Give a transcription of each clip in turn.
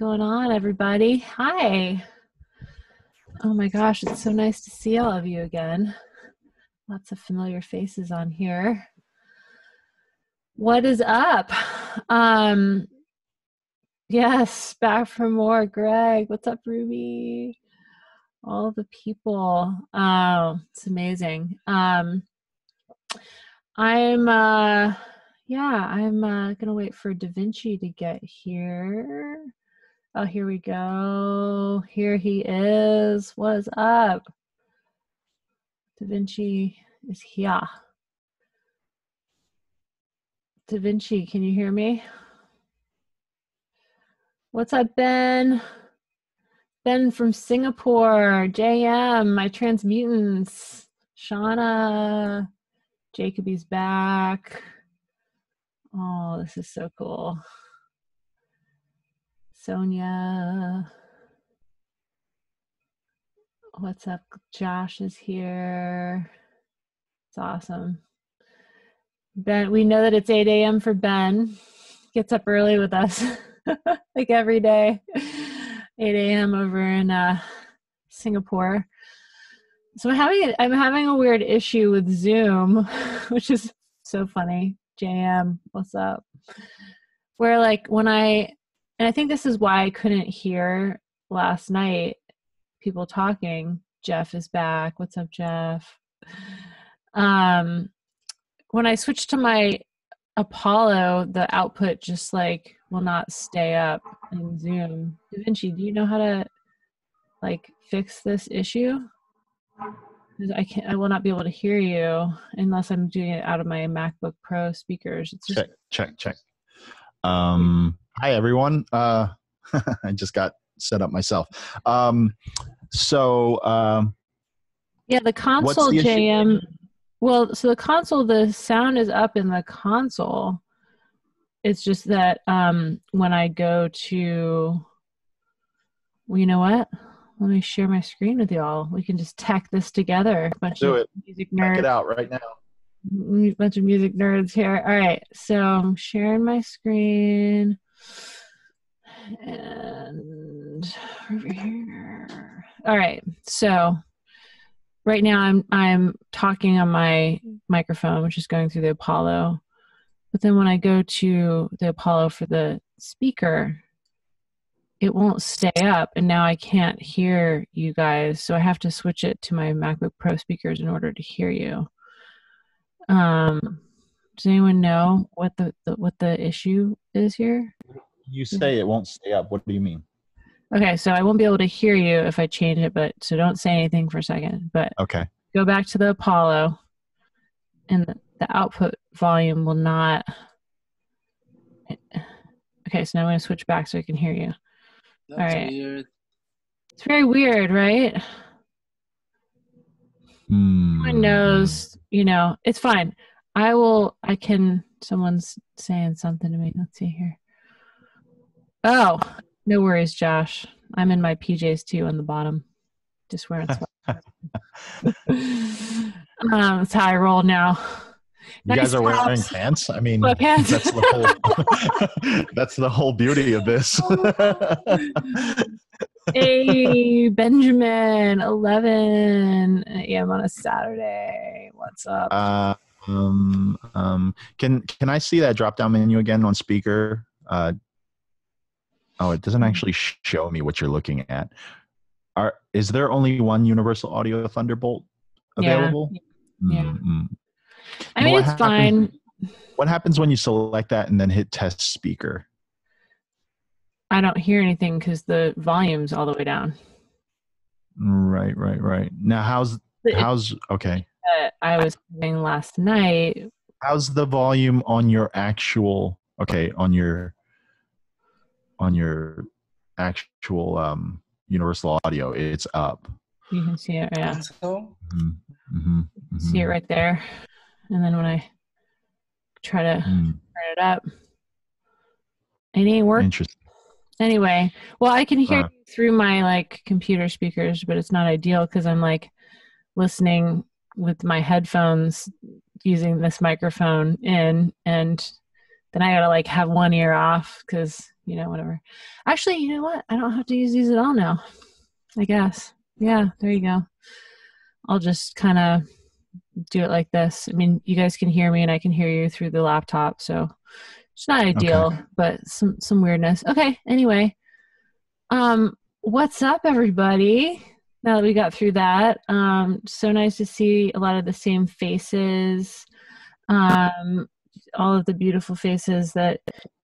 going on, everybody? Hi. Oh my gosh, it's so nice to see all of you again. Lots of familiar faces on here. What is up? Yes, back for more. Greg, what's up, Ruby? All the people. Oh, it's amazing. I'm gonna wait for DiViNCi to get here. Oh, here we go. Here he is. What's up? DiViNCi is here. DiViNCi, can you hear me? What's up, Ben? Ben from Singapore. JM, my transmutants. Shauna. Jacoby's back. Oh, this is so cool. Sonia. What's up? Josh is here. It's awesome. Ben, we know that it's 8 a.m. for Ben. Gets up early with us, like every day. 8 a.m. over in Singapore. So I'm having a weird issue with Zoom, which is so funny. JM, what's up? Where like and I think this is why I couldn't hear last night people talking. Jeff is back. What's up, Jeff? When I switched to my Apollo, the output just like will not stay up in Zoom. DiViNCi, do you know how to like fix this issue? Because I will not be able to hear you unless I'm doing it out of my MacBook Pro speakers. It's just check. Hi everyone. I just got set up myself. Yeah, the console, JM. Well, so the console, the sound is up in the console. It's just that when I go to, well, you know what? Let me share my screen with y'all. We can just tack this together. Do it. Music nerds. Check it out right now. Bunch of music nerds here. All right, so I'm sharing my screen, and over here. All right, so right now I'm talking on my microphone, which is going through the Apollo. But then when I go to the Apollo for the speaker, it won't stay up, and now I can't hear you guys. So I have to switch it to my MacBook Pro speakers in order to hear you. Does anyone know what the issue is here? You say it won't stay up. What do you mean? Okay, so I won't be able to hear you if I change it, but so don't say anything for a second. But okay, go back to the Apollo, and the output volume will not. Okay, so now I'm going to switch back so I can hear you. That's all right. Weird. It's very weird, right? Everyone knows, it's fine. Someone's saying something to me. Let's see here. Oh, no worries, Josh. I'm in my PJs too on the bottom. Just wearing sweatpants. That's how I roll now. You guys are wearing pants? I mean, pants. That's the whole beauty of this. Hey, Benjamin, 11 a.m. on a Saturday. What's up? Can I see that drop-down menu again on speaker? It doesn't actually show me what you're looking at. Is there only one Universal Audio Thunderbolt available? Yeah. Mm-hmm. I mean, it's fine. What happens when you select that and then hit test speaker? I don't hear anything because the volume's all the way down. Right. Now, how's okay? I was saying last night. How's the volume on your actual? Okay, on your actual Universal Audio, it's up. You can see it, yeah. Mm-hmm. See it right there. And then when I try to turn it up, it ain't working. Interesting. Anyway, well, I can hear you through my like computer speakers, but it's not ideal because I'm like listening with my headphones using this microphone in, and then I gotta like have one ear off because whatever. Actually, you know what? I don't have to use these at all now, I guess. Yeah, there you go. I'll just kind of do it like this. I mean, you guys can hear me and I can hear you through the laptop, so it's not ideal, Okay. but some weirdness. Okay, anyway. What's up, everybody? Now that we got through that, so nice to see a lot of the same faces, all of the beautiful faces that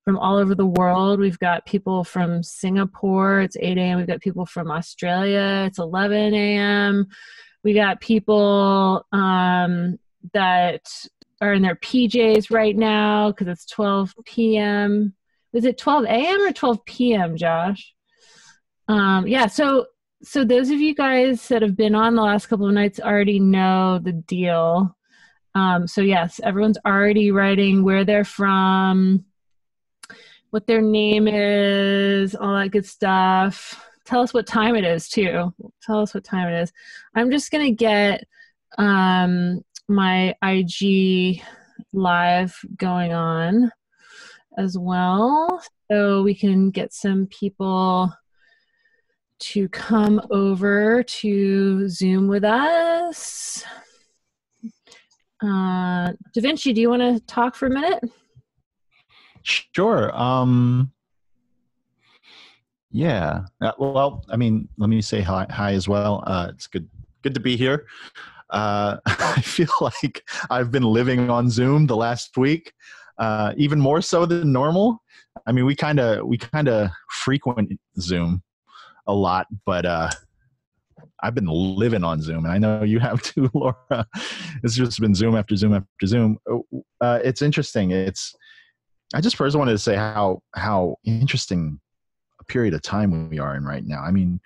from all over the world. We've got people from Singapore. It's 8 a.m. We've got people from Australia. It's 11 a.m. We got people that are in their PJs right now because it's 12 p.m. Is it 12 a.m. or 12 p.m., Josh? Yeah, so those of you guys that have been on the last couple of nights already know the deal. So yes, everyone's already writing where they're from, what their name is, all that good stuff. Tell us what time it is too. Tell us what time it is. I'm just gonna get my IG live going on as well, so we can get some people to come over to Zoom with us. DiViNCi, do you want to talk for a minute? Sure. Yeah. Well, I mean, let me say hi as well. It's good to be here. I feel like I've been living on Zoom the last week, even more so than normal. I mean, we kind of frequent Zoom a lot, but I've been living on Zoom, and I know you have too, Laura. It's just been Zoom after Zoom after Zoom. It's interesting. I just first wanted to say how interesting a period of time we are in right now. I mean,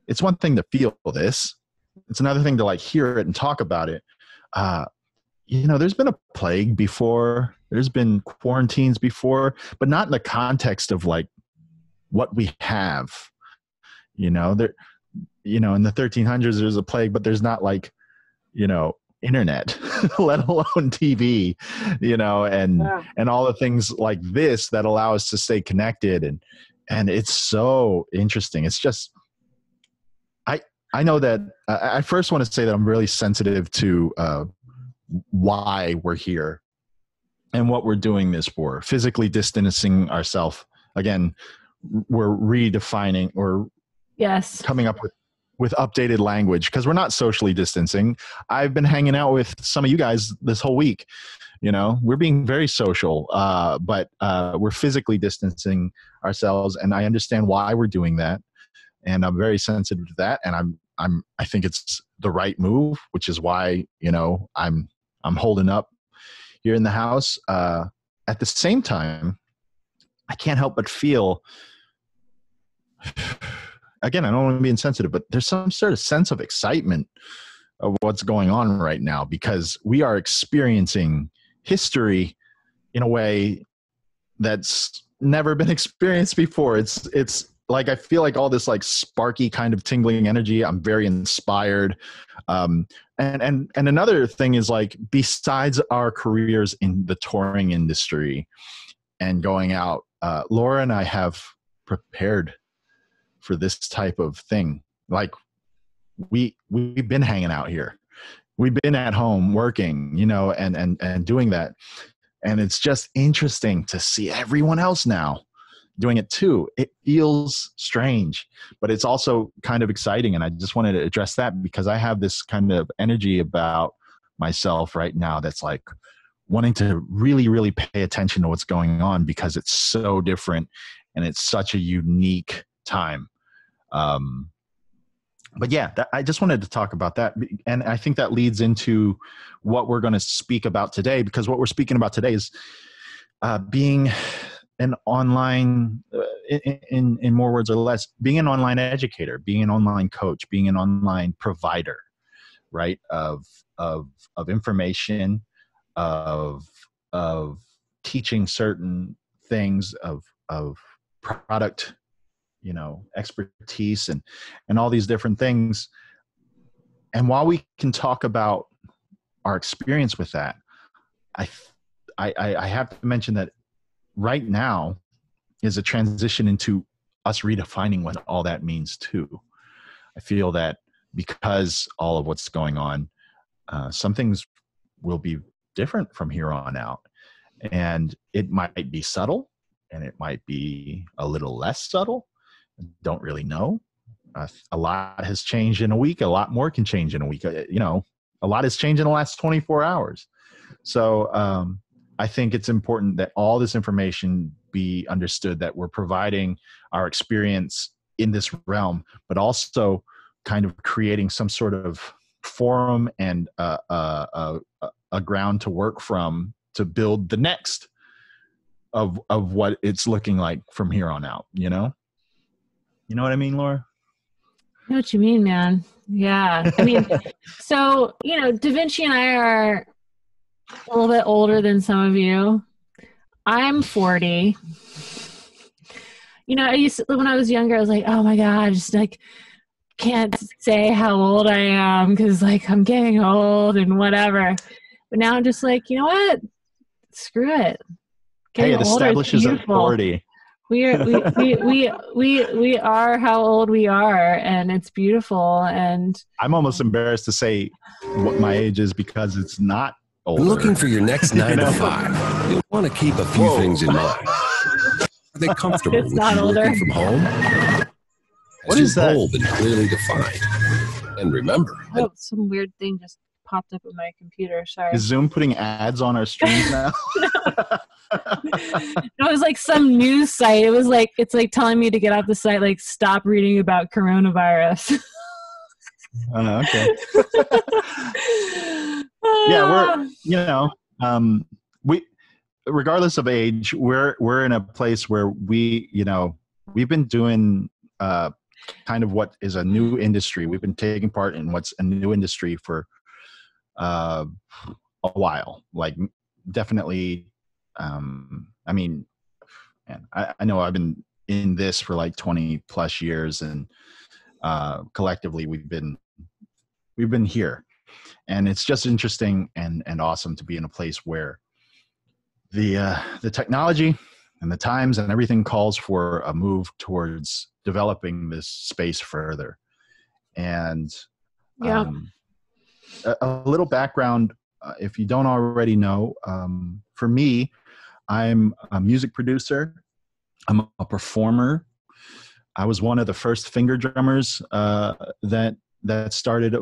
it's one thing to feel this. It's another thing to like hear it and talk about it. There's been a plague before. There's been quarantines before, but not in the context of like what we have. In the 1300s, there's a plague, but there's not like, internet, let alone TV, and all the things like this that allow us to stay connected. And it's so interesting. It's just, I know that I first want to say that I'm really sensitive to why we're here and what we're doing this for. Physically distancing ourselves. Again, we're redefining or coming up with updated language because we're not socially distancing. I've been hanging out with some of you guys this whole week. We're being very social, but we're physically distancing ourselves, and I understand why we're doing that. And I'm very sensitive to that, and I think it's the right move, which is why I'm holding up here in the house. At the same time, I can't help but feel. Again, I don't want to be insensitive, but there's some sort of sense of excitement of what's going on right now because we are experiencing history in a way that's never been experienced before. It's like I feel like all this like sparky kind of tingling energy. I'm very inspired. And another thing is like besides our careers in the touring industry and going out, Laura and I have prepared for this type of thing. Like we've been hanging out here. We've been at home working, and doing that. And it's just interesting to see everyone else now doing it too. It feels strange, but it's also kind of exciting. And I just wanted to address that because I have this kind of energy about myself right now that's like wanting to really, really pay attention to what's going on because it's so different and it's such a unique time. But yeah, I just wanted to talk about that. And I think that leads into what we're going to speak about today, because what we're speaking about today is being an online, in more words or less, being an online educator, being an online coach, being an online provider, right? Of information, of teaching certain things, of product, expertise and all these different things. And while we can talk about our experience with that, I have to mention that right now is a transition into us redefining what all that means too. I feel that because all of what's going on, some things will be different from here on out. And it might be subtle, and it might be a little less subtle. Don't really know. A lot has changed in a week. A lot more can change in a week. A lot has changed in the last 24 hours. So I think it's important that all this information be understood, that we're providing our experience in this realm, but also kind of creating some sort of forum and a ground to work from to build the next of what it's looking like from here on out. You know what I mean, Laura? I know what you mean, man. Yeah. I mean, so, DiViNCi and I are a little bit older than some of you. I'm 40. When I was younger, I was like, oh my God, I just like can't say how old I am because like I'm getting old and whatever. But now I'm just like, you know what? Screw it. Hey, it establishes authority. We are how old we are, and it's beautiful. And I'm almost embarrassed to say what my age is because it's not older. Looking for your next 9 to 5, you'll want to keep a few things in mind. Are they comfortable with you working from home? What is that? Bold and clearly defined. And remember, some weird thing just popped up on my computer. Sorry. Is Zoom putting ads on our streams now? It was like some news site. It was like, it's like telling me to get off the site, like stop reading about coronavirus. Okay. Yeah, we regardless of age, we're in a place where we've been doing kind of what is a new industry. We've been taking part in what's a new industry for a while, like definitely. I mean, man, I know I've been in this for like 20 plus years, and collectively we've been here, and it's just interesting and awesome to be in a place where the technology and the times and everything calls for a move towards developing this space further. And a little background, if you don't already know, for me, I'm a music producer. I'm a performer. I was one of the first finger drummers that started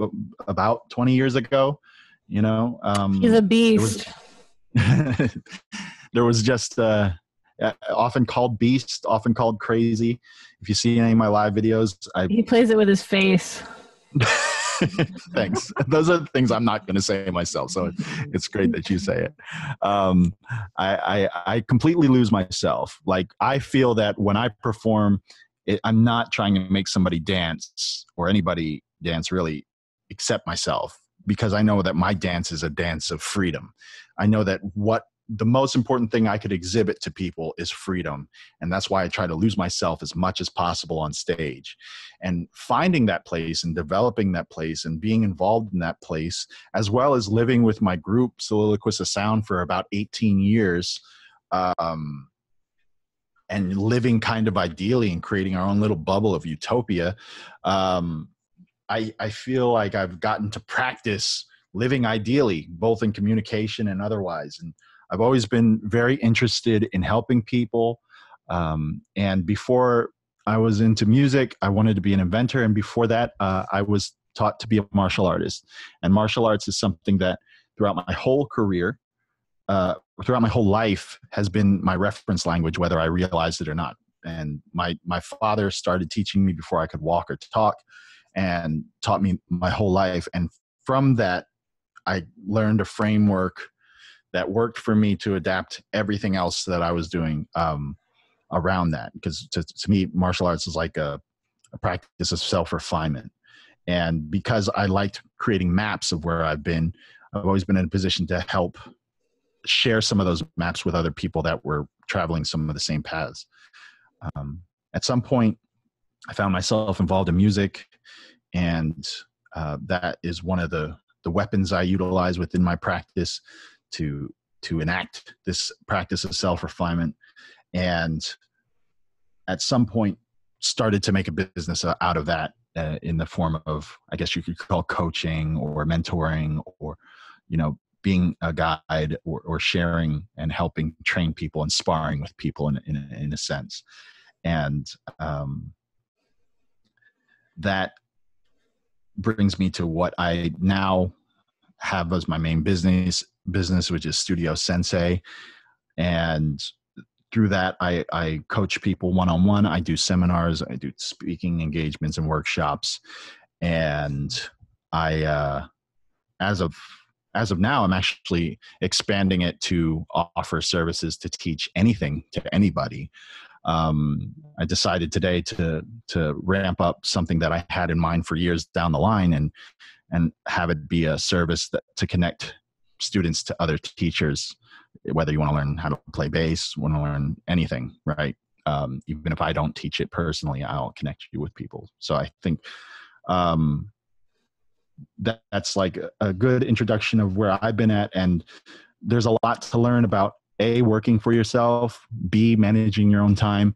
about 20 years ago. He's a beast. There was just often called beast, often called crazy. If you see any of my live videos, he plays it with his face. Thanks. Those are the things I'm not going to say myself, so it's great that you say it. I completely lose myself. Like, I feel that when I perform, I'm not trying to make somebody dance or anybody dance really, except myself, because I know that my dance is a dance of freedom. I know that what the most important thing I could exhibit to people is freedom. And that's why I try to lose myself as much as possible on stage. And finding that place and developing that place and being involved in that place, as well as living with my group, Soliloquists of Sound, for about 18 years, and living kind of ideally and creating our own little bubble of utopia, I feel like I've gotten to practice living ideally, both in communication and otherwise. And I've always been very interested in helping people. And before I was into music, I wanted to be an inventor. And before that, I was taught to be a martial artist. And martial arts is something that throughout my whole career, throughout my whole life, has been my reference language, whether I realized it or not. And my father started teaching me before I could walk or talk, and taught me my whole life. And from that, I learned a framework that worked for me to adapt everything else that I was doing around that. Because to me, martial arts is like a practice of self-refinement. And because I liked creating maps of where I've been, I've always been in a position to help share some of those maps with other people that were traveling some of the same paths. At some point, I found myself involved in music, and that is one of the weapons I utilize within my practice to enact this practice of self-refinement. And at some point started to make a business out of that in the form of, I guess you could call coaching or mentoring or, being a guide or sharing and helping train people and sparring with people in a sense. And that brings me to what I now have as my main business, which is Studio Sensei. And through that, I coach people one-on-one. I do seminars, I do speaking engagements and workshops. And I, as of now, I'm actually expanding it to offer services to teach anything to anybody. I decided today to ramp up something that I had in mind for years down the line and have it be a service to connect students to other teachers, whether you want to learn how to play bass, want to learn anything, right? Even if I don't teach it personally, I'll connect you with people. So I think that's like a good introduction of where I've been at. And there's a lot to learn about A, working for yourself, B, managing your own time,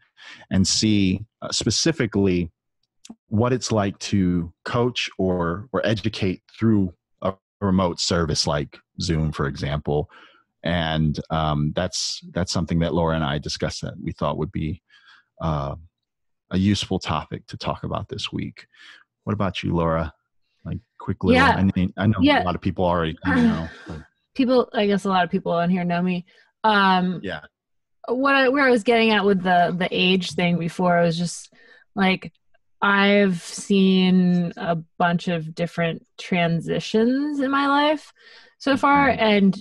and C, specifically what it's like to coach or educate through a remote service like Zoom, for example. And that's something that Laura and I discussed that we thought would be a useful topic to talk about this week. What about you, Laura? Like quick little, I know a lot of people already know. I guess a lot of people on here know me. Where I was getting at with the age thing before, I was just like, I've seen a bunch of different transitions in my life so far. And,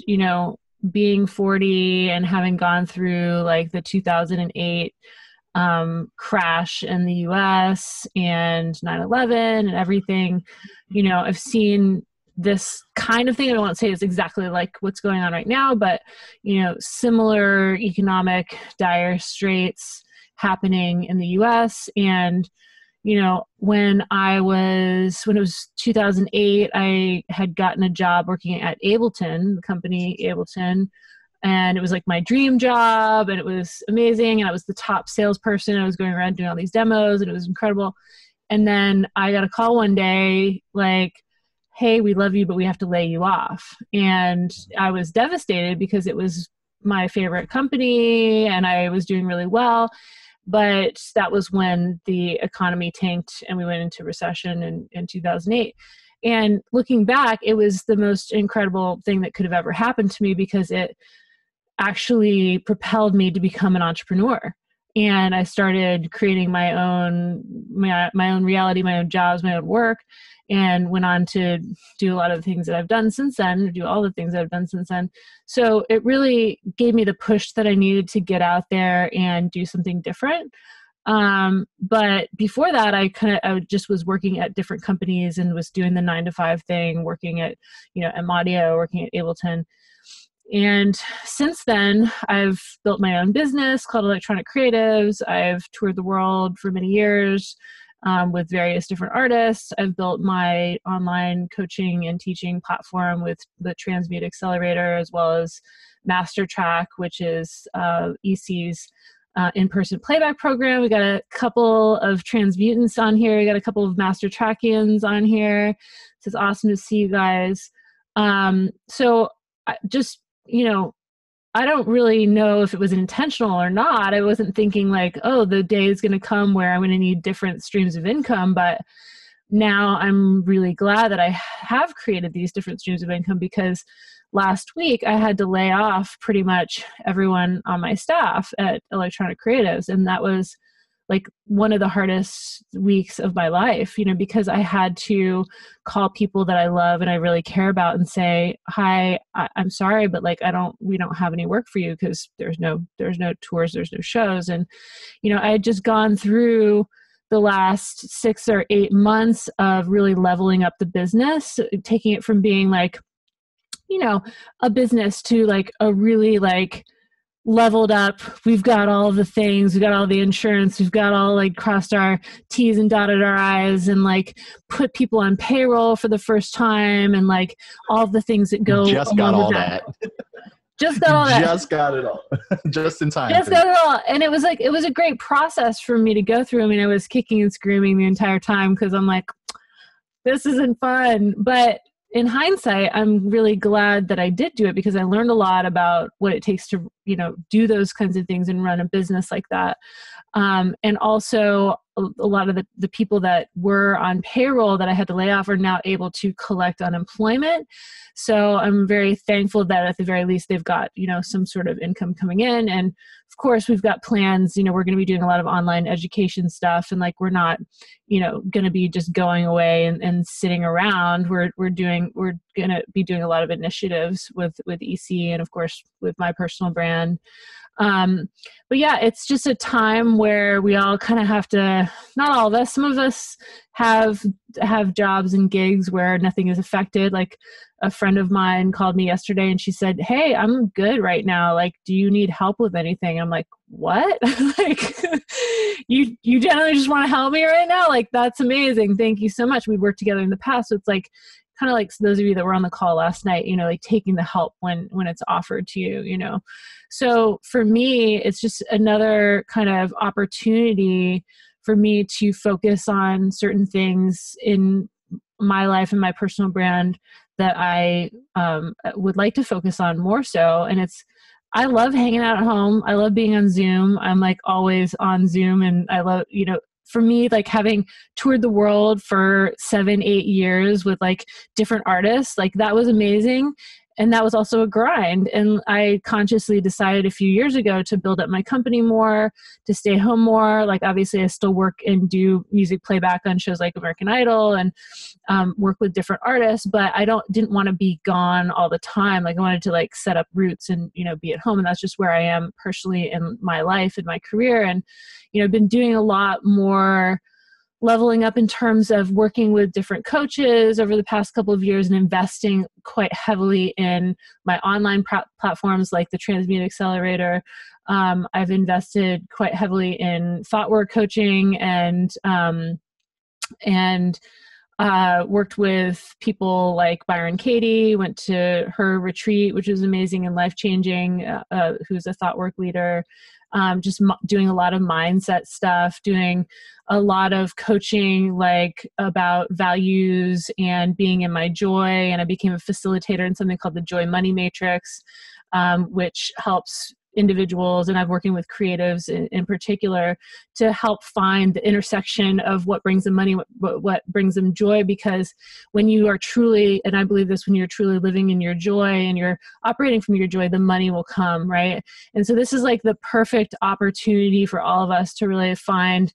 being 40 and having gone through like the 2008 crash in the US and 9/11 and everything, I've seen this kind of thing. I won't say it's exactly like what's going on right now, but, similar economic dire straits happening in the US. And, when it was 2008, I had gotten a job working at Ableton, the company Ableton, and it was like my dream job, and it was amazing. And I was the top salesperson. I was going around doing all these demos, and it was incredible. And then I got a call one day, like, hey, we love you, but we have to lay you off. And I was devastated because it was my favorite company and I was doing really well. But that was when the economy tanked and we went into recession in 2008. And looking back, it was the most incredible thing that could have ever happened to me because it actually propelled me to become an entrepreneur. And I started creating my own reality, my own jobs, my own work, and went on to do a lot of the things that I've done since then, do all the things that I've done since then. So it really gave me the push that I needed to get out there and do something different. But before that, I just was working at different companies and was doing the 9-to-5 thing, working at, at Audio, working at Ableton. And since then, I've built my own business called Electronic Creatives. I've toured the world for many years with various different artists. I've built my online coaching and teaching platform with the Transmute Accelerator, as well as Masterclass, which is EC's in-person playback program. We got a couple of transmutants on here. We got a couple of master trackians on here. It's awesome to see you guys. So just, I don't really know if it was intentional or not. I wasn't thinking like, oh, the day is going to come where I'm going to need different streams of income. But now I'm really glad that I have created these different streams of income, because last week I had to lay off pretty much everyone on my staff at Electronic Creatives. And that was like one of the hardest weeks of my life, because I had to call people that I love and I really care about and say, hi, I'm sorry, but like, we don't have any work for you because there's no tours, there's no shows. And, I had just gone through the last 6 or 8 months of really leveling up the business, taking it from being like, a business to like a really like leveled up. We've got all the things, we've got all the insurance, we've got all like crossed our T's and dotted our I's and like put people on payroll for the first time and like all the things that go. Just got all that. Just got all that. Just got it all. Just in time. Just got it all. And it was a great process for me to go through. I mean, I was kicking and screaming the entire time because I'm like, this isn't fun. But in hindsight, I'm really glad that I did do it because I learned a lot about what it takes to, do those kinds of things and run a business like that. And also a lot of the people that were on payroll that I had to lay off are now able to collect unemployment. So I'm very thankful that at the very least they've got, some sort of income coming in. And of course we've got plans, we're going to be doing a lot of online education stuff, and like, we're not, going to be just going away and sitting around. We're going to be doing a lot of initiatives with EC and of course with my personal brand. But yeah, it's just a time where we all kind of have to, not all of us, some of us have jobs and gigs where nothing is affected. Like a friend of mine called me yesterday and she said, "Hey, I'm good right now. Like, do you need help with anything?" I'm like, "What?" Like, you generally just want to help me right now? Like, that's amazing. Thank you so much. We worked together in the past. So it's like, kind of like those of you that were on the call last night, like taking the help when it's offered to you, So for me, it's just another kind of opportunity for me to focus on certain things in my life and my personal brand that I would like to focus on more so. And I love hanging out at home. I love being on Zoom. I'm like always on Zoom, and I love, for me, like having toured the world for 7-8 years with like different artists, like that was amazing. And that was also a grind. And I consciously decided a few years ago to build up my company more, to stay home more. Like obviously I still work and do music playback on shows like American Idol and work with different artists, but I didn't want to be gone all the time. Like I wanted to like set up roots and, be at home. And that's just where I am personally in my life and my career. And, I've been doing a lot more leveling up in terms of working with different coaches over the past couple of years and investing quite heavily in my online platforms like the Transmute Accelerator. I've invested quite heavily in thought work coaching and worked with people like Byron Katie, went to her retreat, which was amazing and life-changing, who's a thought work leader. Just doing a lot of mindset stuff, doing a lot of coaching, like about values and being in my joy. And I became a facilitator in something called the Joy Money Matrix, which helps individuals, and I'm working with creatives in particular to help find the intersection of what brings them money, what brings them joy. Because when you are truly, and I believe this, when you're truly living in your joy and you're operating from your joy, the money will come, right? And so this is like the perfect opportunity for all of us to really find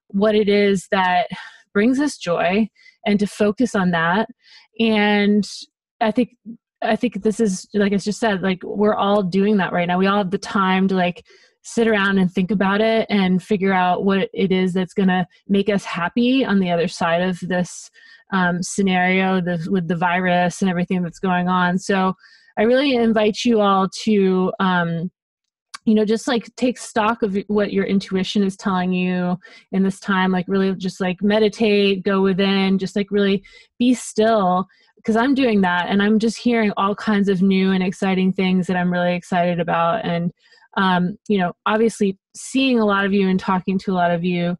what it is that brings us joy and to focus on that. And I think this is, like I just said, like we're all doing that right now. We all have the time to like sit around and think about it and figure out what it is that's going to make us happy on the other side of this scenario with the virus and everything that's going on. So I really invite you all to, just like take stock of what your intuition is telling you in this time, like really just like meditate, go within, just like really be still. Because I'm doing that and I'm just hearing all kinds of new and exciting things that I'm really excited about. And, obviously seeing a lot of you and talking to a lot of you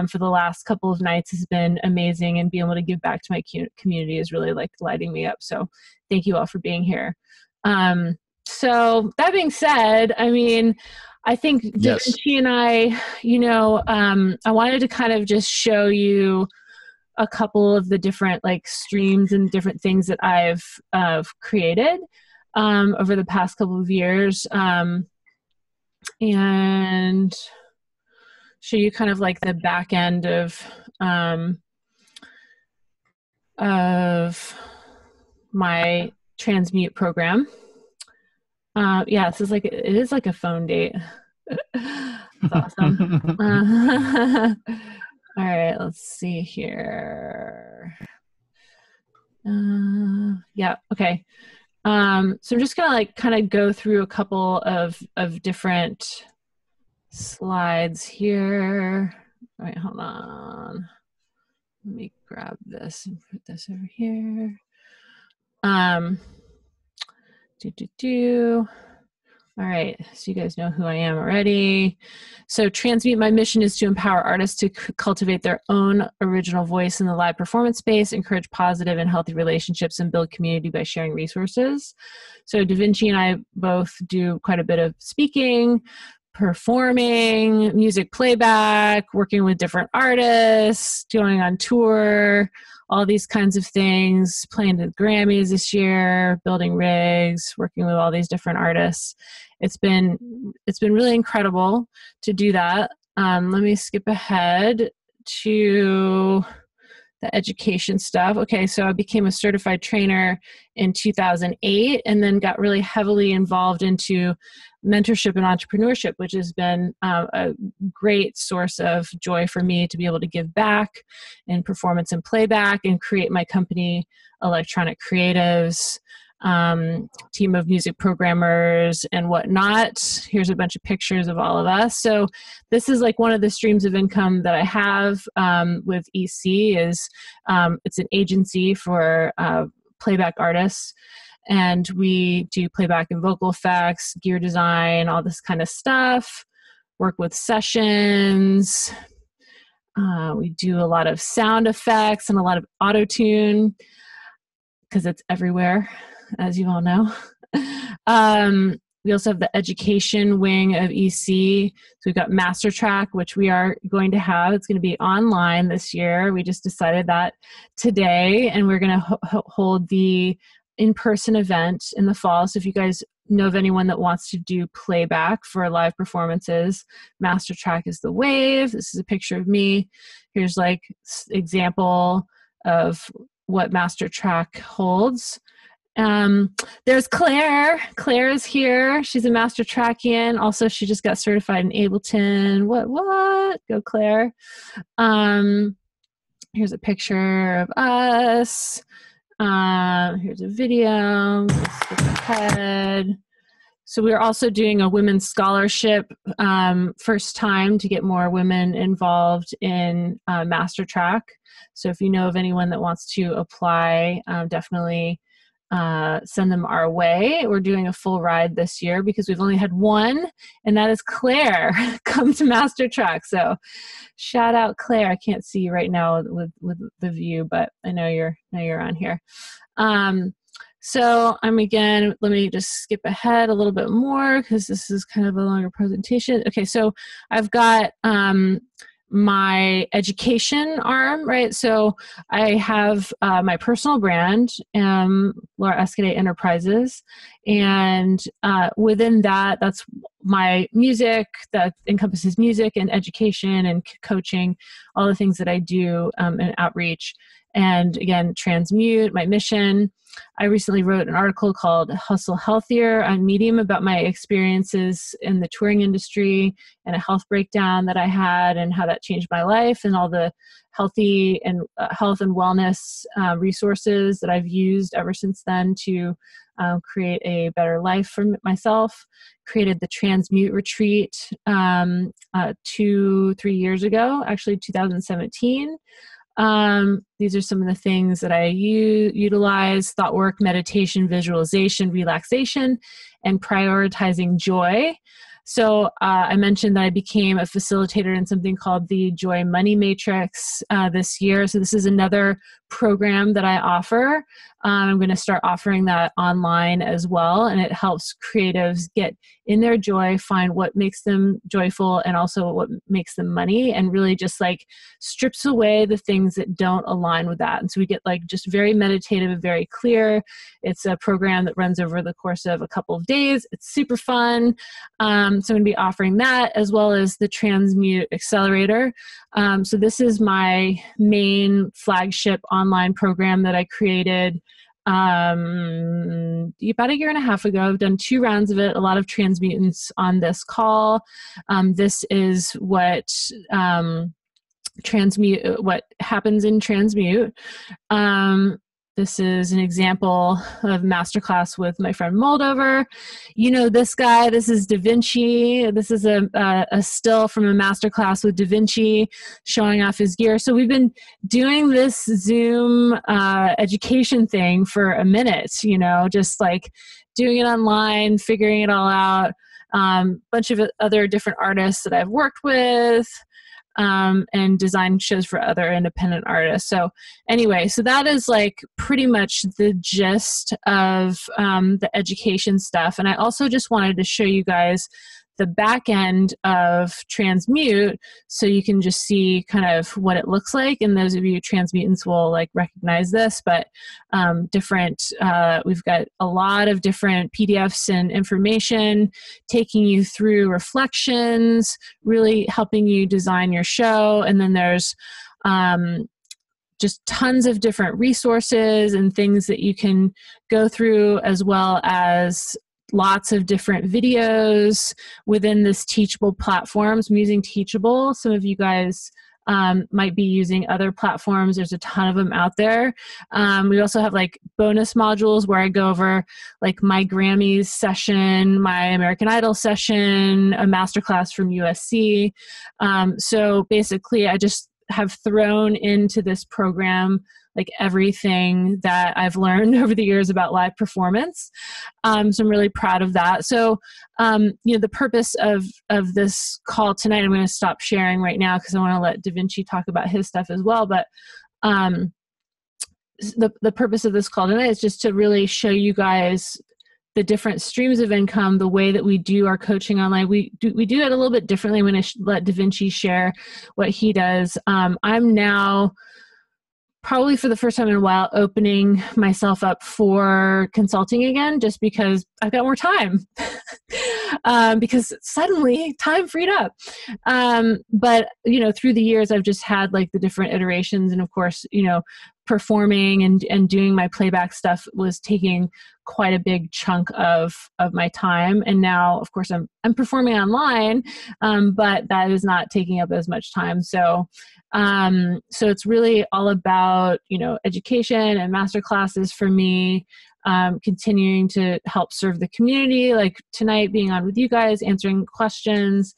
for the last couple of nights has been amazing, and being able to give back to my community is really like lighting me up. So thank you all for being here. So that being said, I mean, I think Yes. DiViNCi and I, I wanted to kind of just show you a couple of the different like streams and different things that I've created over the past couple of years, and show you kind of like the back end of my Transmute program. Yeah, this is like, it is like a phone date. That's awesome. All right, let's see here. Yeah, okay. So I'm just gonna like kind of go through a couple of different slides here. All right, hold on. Let me grab this and put this over here. All right, so you guys know who I am already. So Transmute, my mission is to empower artists to cultivate their own original voice in the live performance space, encourage positive and healthy relationships, and build community by sharing resources. So DiViNCi and I both do quite a bit of speaking, performing, music playback, working with different artists, going on tour, all these kinds of things, playing the Grammys this year, building rigs, working with all these different artists. It's been really incredible to do that. Let me skip ahead to the education stuff. Okay, so I became a certified trainer in 2008 and then got really heavily involved into mentorship and entrepreneurship, which has been a great source of joy for me to be able to give back in performance and playback and create my company, Electronic Creatives, team of music programmers and whatnot. Here's a bunch of pictures of all of us. So this is like one of the streams of income that I have with EC is it's an agency for playback artists. And we do playback and vocal effects, gear design, all this kind of stuff, work with sessions. We do a lot of sound effects and a lot of auto-tune because it's everywhere, as you all know. We also have the education wing of EC. So we've got Mastertrack, which we are going to have. It's going to be online this year. We just decided that today, and we're going to hold the in-person event in the fall. So if you guys know of anyone that wants to do playback for live performances, Mastertrack is the wave. This is a picture of me. Here's like example of what Mastertrack holds. There's Claire. Claire is here. She's a Mastertrackian. Also, she just got certified in Ableton. What? Go Claire. Here's a picture of us. Here's a video. Let's skip ahead. So we're also doing a women's scholarship, first time to get more women involved in Mastertrack. So if you know of anyone that wants to apply, definitely send them our way. We're doing a full ride this year because we've only had one, and that is Claire come to Mastertrack. So shout out Claire. I can't see you right now with the view, but I know you're on here. So again, let me just skip ahead a little bit more because this is kind of a longer presentation. Okay, so I've got my education arm, right? So I have my personal brand, Laura Escade Enterprises, and within that, that's my music that encompasses music and education and coaching, all the things that I do in outreach. And again, Transmute, my mission. I recently wrote an article called Hustle Healthier on Medium about my experiences in the touring industry and a health breakdown that I had and how that changed my life and all the healthy and health and wellness resources that I've used ever since then to create a better life for myself. Created the Transmute retreat 2-3 years ago, actually 2017. These are some of the things that I utilize: thought work, meditation, visualization, relaxation, and prioritizing joy. So I mentioned that I became a facilitator in something called the Joy Money Matrix this year. So this is another program that I offer. I'm going to start offering that online as well, and it helps creatives get in their joy, find what makes them joyful and also what makes them money, and really just like strips away the things that don't align with that. And so we get like just very meditative and very clear. It's a program that runs over the course of a couple of days. It's super fun. So I'm going to be offering that as well as the Transmute Accelerator. So this is my main flagship online program that I created about a year and a half ago. I've done 2 rounds of it, a lot of transmutants on this call. This is what what happens in Transmute. This is an example of Masterclass with my friend Moldover. You know this guy, this is DiViNCi. This is a still from a Masterclass with DiViNCi showing off his gear. So we've been doing this Zoom education thing for a minute, just like doing it online, figuring it all out. Bunch of other different artists that I've worked with, and design shows for other independent artists. So anyway, so that is like pretty much the gist of the education stuff. And I also just wanted to show you guys the back end of Transmute so you can just see kind of what it looks like. And those of you Transmutants will like recognize this, but we've got a lot of different PDFs and information taking you through reflections, really helping you design your show. And then there's just tons of different resources and things that you can go through, as well as lots of different videos within this Teachable platforms. I'm using Teachable. Some of you guys might be using other platforms. There's a ton of them out there. We also have like bonus modules where I go over like my Grammys session, my American Idol session, a masterclass from USC. So basically I just have thrown into this program like everything that I've learned over the years about live performance. So I'm really proud of that. So, the purpose of this call tonight, I'm going to stop sharing right now because I want to let DiViNCi talk about his stuff as well. But the purpose of this call tonight is just to really show you guys the different streams of income, the way that we do our coaching online. We do it a little bit differently. I'm going to let DiViNCi share what he does. I'm now, probably for the first time in a while, opening myself up for consulting again, just because I've got more time. Because suddenly time freed up. But, through the years, I've just had like the different iterations. And of course, performing and doing my playback stuff was taking quite a big chunk of my time. And now, of course, I'm performing online, but that is not taking up as much time. So it's really all about, education and master classes for me, continuing to help serve the community, like tonight being on with you guys, answering questions.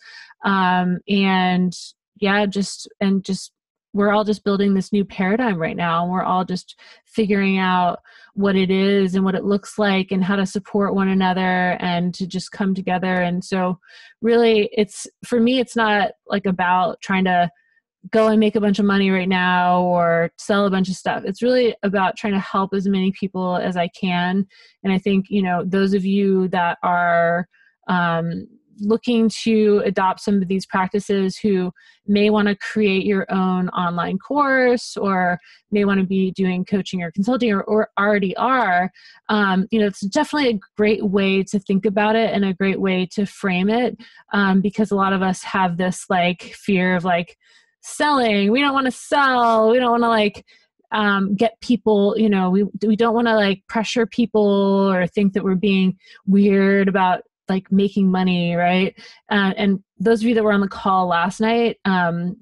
We're all just building this new paradigm right now. And we're all just figuring out what it is and what it looks like and how to support one another and to just come together. And so really for me, it's not like about trying to go and make a bunch of money right now or sell a bunch of stuff. It's really about trying to help as many people as I can. And I think, those of you that are looking to adopt some of these practices, who may want to create your own online course or may want to be doing coaching or consulting or already are, it's definitely a great way to think about it and a great way to frame it, because a lot of us have this like fear of like selling. We don't want to sell. We don't want to like get people, we don't want to like pressure people or think that we're being weird about like making money, right? And those of you that were on the call last night,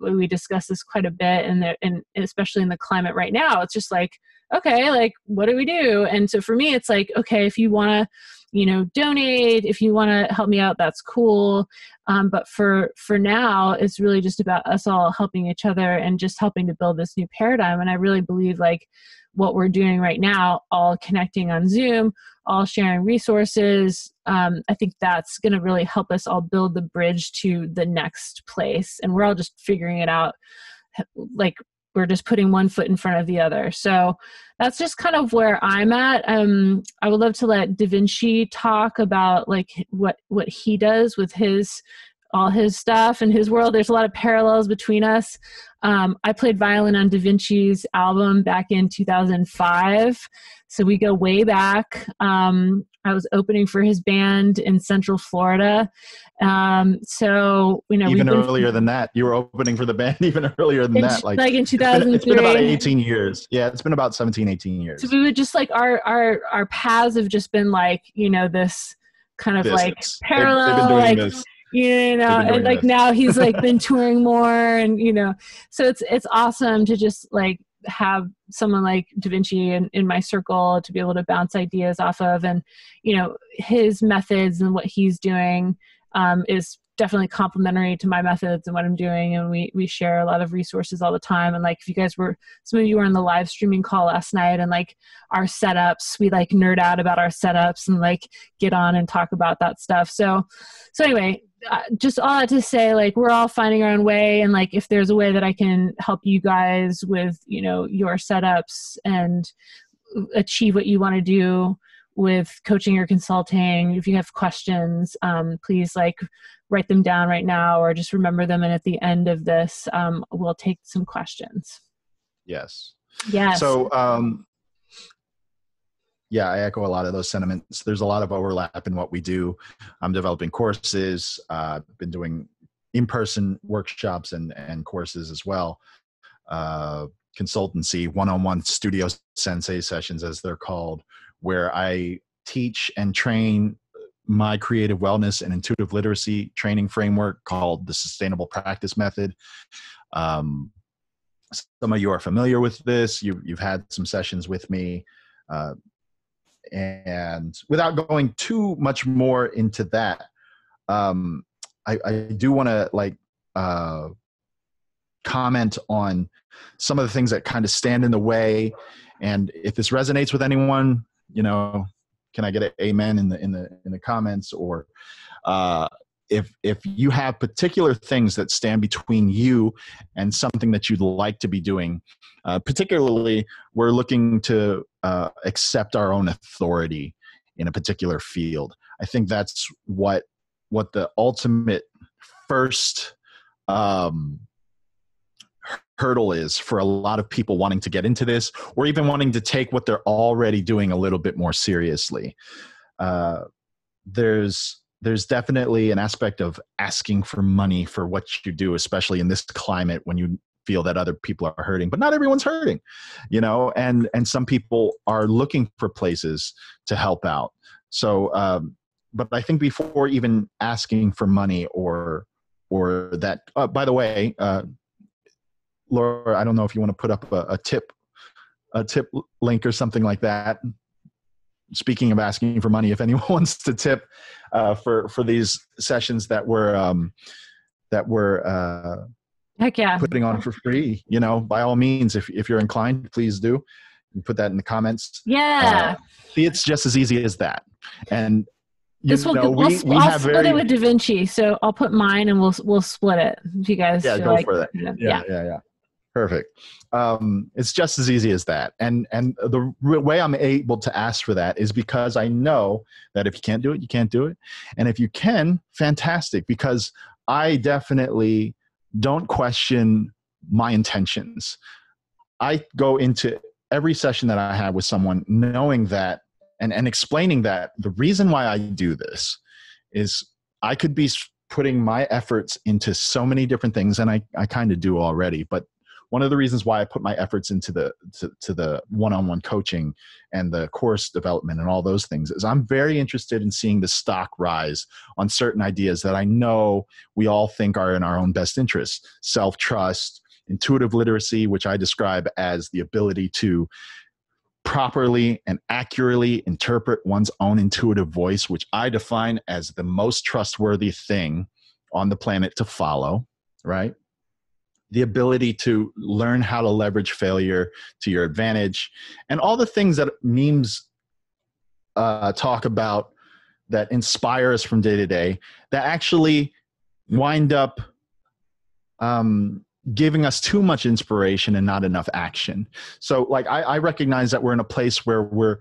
we discussed this quite a bit, and especially in the climate right now, it's just like, okay, like what do we do? And so for me, it's like, okay, if you want to, donate, if you want to help me out, that's cool. But for now, it's really just about us all helping each other and just helping to build this new paradigm. And I really believe like what we're doing right now, all connecting on Zoom, all sharing resources, I think that's going to really help us all build the bridge to the next place. And we're all just figuring it out. Like we're just putting one foot in front of the other. So that's just kind of where I'm at. I would love to let DiViNCi talk about like what he does with all his stuff and his world. There's a lot of parallels between us. I played violin on DiViNCi's album back in 2005. So we go way back. I was opening for his band in Central Florida. Even earlier than that, you were opening for the band even earlier than that. Like in 2003. It's been about 18 years. Yeah, it's been about 17, 18 years. So we would just like, our paths have just been like, this kind of like parallel. They've been doing this. And like now he's like been touring more and, so it's awesome to just like have someone like DiViNCi in my circle to be able to bounce ideas off of. And, his methods and what he's doing is definitely complementary to my methods and what I'm doing. And we share a lot of resources all the time. And like, if you guys some of you were on the live streaming call last night, and like our setups, we like nerd out about our setups and like get on and talk about that stuff. So anyway, just all that to say, like, we're all finding our own way. And like, if there's a way that I can help you guys with, your setups and achieve what you want to do with coaching or consulting, if you have questions, please like write them down right now, or just remember them. And at the end of this, we'll take some questions. Yes. So, yeah, I echo a lot of those sentiments. There's a lot of overlap in what we do. I'm developing courses. I've been doing in-person workshops and courses as well. Consultancy, one-on-one studio sensei sessions, as they're called, where I teach and train my creative wellness and intuitive literacy training framework called the Sustainable Practice Method. Some of you are familiar with this. You've had some sessions with me. And without going too much more into that, I do want to comment on some of the things that kind of stand in the way. And if this resonates with anyone, can I get an amen in the comments? Or if you have particular things that stand between you and something that you'd like to be doing, particularly we're looking to accept our own authority in a particular field. I think that's what the ultimate first hurdle is for a lot of people wanting to get into this, or even wanting to take what they're already doing a little bit more seriously. There's definitely an aspect of asking for money for what you do, especially in this climate when you feel that other people are hurting, but not everyone's hurting, and some people are looking for places to help out. So, but I think before even asking for money or that, by the way, Laura, I don't know if you want to put up a tip link or something like that. Speaking of asking for money, if anyone wants to tip for these sessions that we're heck yeah, putting on for free, by all means, if you're inclined, please do. You put that in the comments. Yeah. See, it's just as easy as that. And I'll split it with DiViNCi, so I'll put mine and we'll split it. If you guys, go for that. Yeah. Perfect. It's just as easy as that. And the way I'm able to ask for that is because I know that if you can't do it, you can't do it. And if you can, fantastic, because I definitely don't question my intentions. I go into every session that I have with someone knowing that and explaining that the reason why I do this is I could be putting my efforts into so many different things, and I kind of do already, but one of the reasons why I put my efforts into the one-on-one coaching and the course development and all those things is I'm very interested in seeing the stock rise on certain ideas that I know we all think are in our own best interest. Self-trust, intuitive literacy, which I describe as the ability to properly and accurately interpret one's own intuitive voice, which I define as the most trustworthy thing on the planet to follow, right? The ability to learn how to leverage failure to your advantage, and all the things that memes talk about that inspire us from day to day, that actually wind up giving us too much inspiration and not enough action. So like I recognize that we're in a place where we're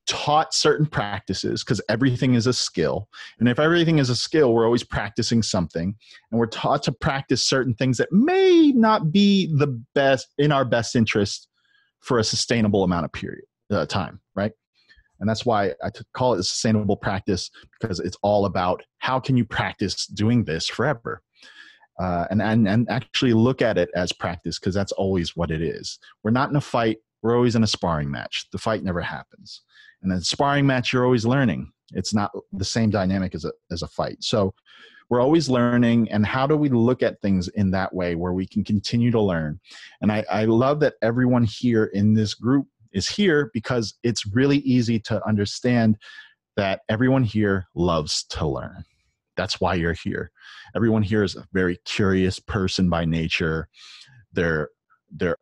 taught certain practices because everything is a skill. And if everything is a skill, we're always practicing something. And we're taught to practice certain things that may not be the best in our best interest for a sustainable amount of time, right? And that's why I call it a sustainable practice, because it's all about how can you practice doing this forever? And actually look at it as practice, because that's always what it is. We're not in a fight. We're always in a sparring match. The fight never happens. And in a sparring match, you're always learning. It's not the same dynamic as a fight. So we're always learning. And how do we look at things in that way where we can continue to learn? And I love that everyone here in this group is here, because it's really easy to understand that everyone here loves to learn. That's why you're here. Everyone here is a very curious person by nature. They're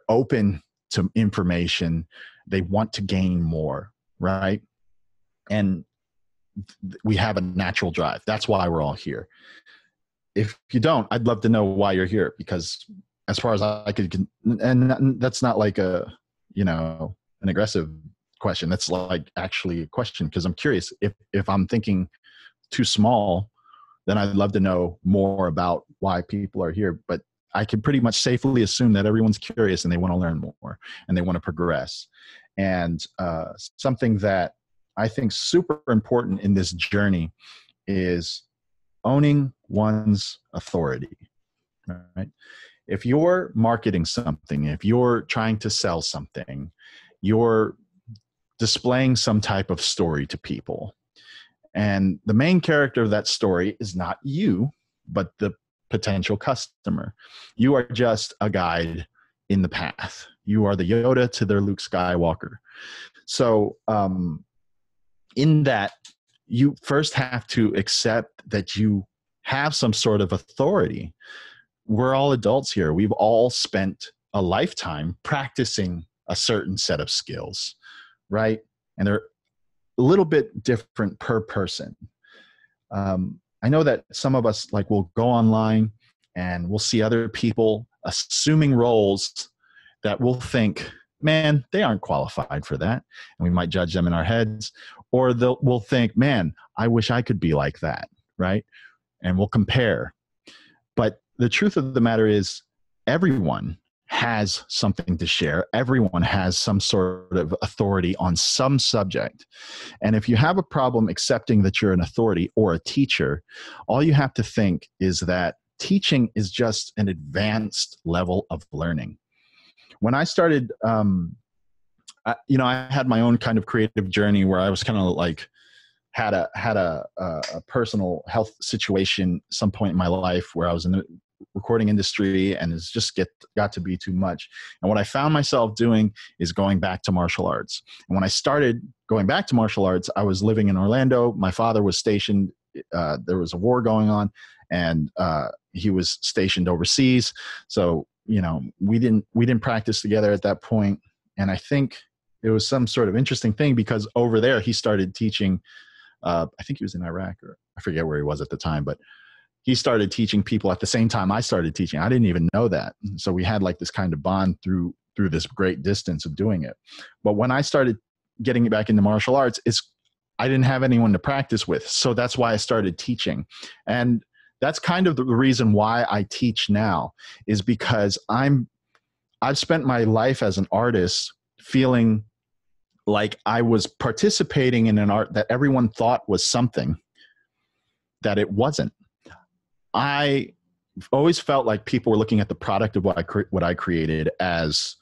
open to information. They want to gain more, right? And we have a natural drive. That's why we're all here. If you don't, I'd love to know why you're here, because as far as I could, and that's not like a, an aggressive question. That's like actually a question, because I'm curious. If I'm thinking too small, then I'd love to know more about why people are here. But I can pretty much safely assume that everyone's curious and they want to learn more and they want to progress. And something that I think super important in this journey is owning one's authority, right? If you're marketing something, if you're trying to sell something, you're displaying some type of story to people. And the main character of that story is not you, but the potential customer. You are just a guide in the path. You are the Yoda to their Luke Skywalker. So in that, you first have to accept that you have some sort of authority. We're all adults here. We've all spent a lifetime practicing a certain set of skills, right? And they're a little bit different per person. I know that some of us will go online and we'll see other people assuming roles that we'll think, man, they aren't qualified for that. And we might judge them in our heads, or we'll think, man, I wish I could be like that, right? And we'll compare. But the truth of the matter is, everyone has something to share. Everyone has some sort of authority on some subject. And if you have a problem accepting that you're an authority or a teacher, all you have to think is that teaching is just an advanced level of learning. When I started, I had my own kind of creative journey where I was kind of had a personal health situation some point in my life where I was in the recording industry, and it's just got to be too much. And what I found myself doing is going back to martial arts. And when I started going back to martial arts, I was living in Orlando. My father was stationed. There was a war going on, and he was stationed overseas. So, we didn't practice together at that point. And I think it was some sort of interesting thing, because over there he started teaching. I think he was in Iraq, or I forget where he was at the time, but he started teaching people at the same time I started teaching. I didn't even know that. So we had this kind of bond through this great distance of doing it. But when I started getting back into martial arts, I didn't have anyone to practice with. So that's why I started teaching. And that's kind of the reason why I teach now, is because I've spent my life as an artist feeling like I was participating in an art that everyone thought was something that it wasn't. I always felt like people were looking at the product of what I created as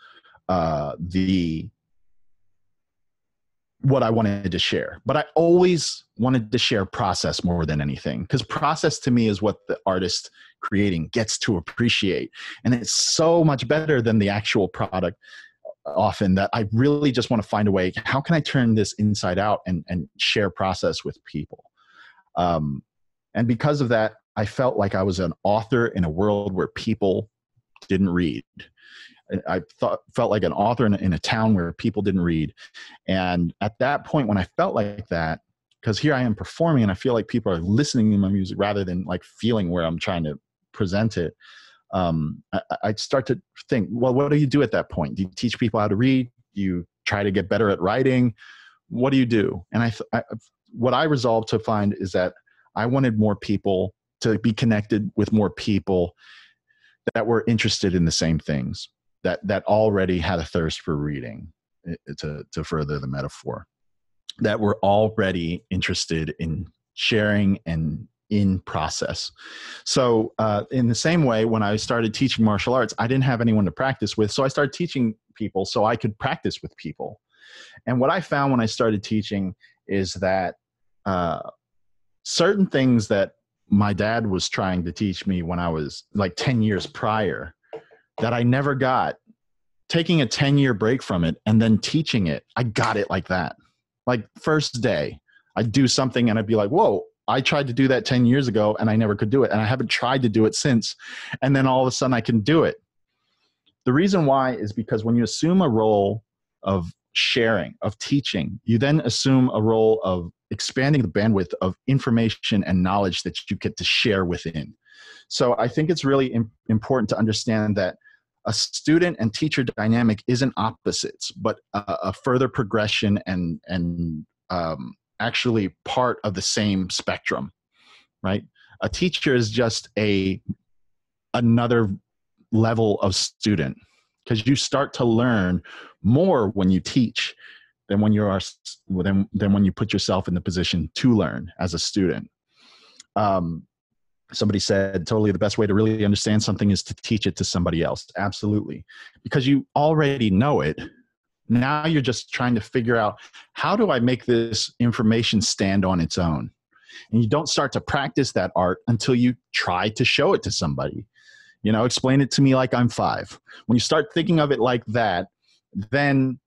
what I wanted to share. But I always wanted to share process more than anything, because process to me is what the artist creating gets to appreciate. And it's so much better than the actual product often, that I really just want to find a way, how can I turn this inside out and share process with people? And because of that, I felt like I was an author in a world where people didn't read. I felt like an author in a town where people didn't read. And at that point, when I felt like that, because here I am performing and I feel like people are listening to my music rather than feeling where I'm trying to present it, I start to think, well, what do you do at that point? Do you teach people how to read? Do you try to get better at writing? What do you do? And what I resolved to find is that I wanted more people to be connected with more people that were interested in the same things, that already had a thirst for reading, to further the metaphor, that were already interested in sharing and in process. So in the same way, when I started teaching martial arts, I didn't have anyone to practice with. So I started teaching people so I could practice with people. And what I found when I started teaching is that certain things that my dad was trying to teach me when I was 10 years prior, that I never got, taking a 10-year break from it and then teaching it, I got it like that. First day, I'd do something and I'd be like, whoa, I tried to do that 10 years ago and I never could do it. And I haven't tried to do it since. And then all of a sudden I can do it. The reason why is because when you assume a role of sharing, of teaching, you then assume a role of expanding the bandwidth of information and knowledge that you get to share within. So I think it's really important to understand that a student and teacher dynamic isn't opposites, but a further progression and actually part of the same spectrum, right? A teacher is just another level of student, because you start to learn more when you teach than when you put yourself in the position to learn as a student. Somebody said totally the best way to really understand something is to teach it to somebody else. Absolutely. Because you already know it. Now you're just trying to figure out, how do I make this information stand on its own? And you don't start to practice that art until you try to show it to somebody. You know, explain it to me like I'm 5. When you start thinking of it like that, then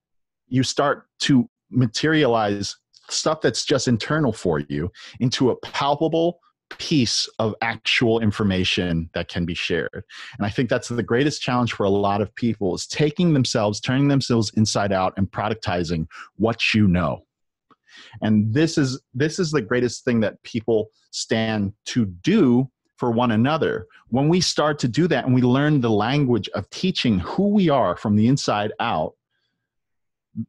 you start to materialize stuff that's just internal for you into a palpable piece of actual information that can be shared. And I think that's the greatest challenge for a lot of people, is turning themselves inside out and productizing what you know. And this is the greatest thing that people stand to do for one another. When we start to do that and we learn the language of teaching who we are from the inside out,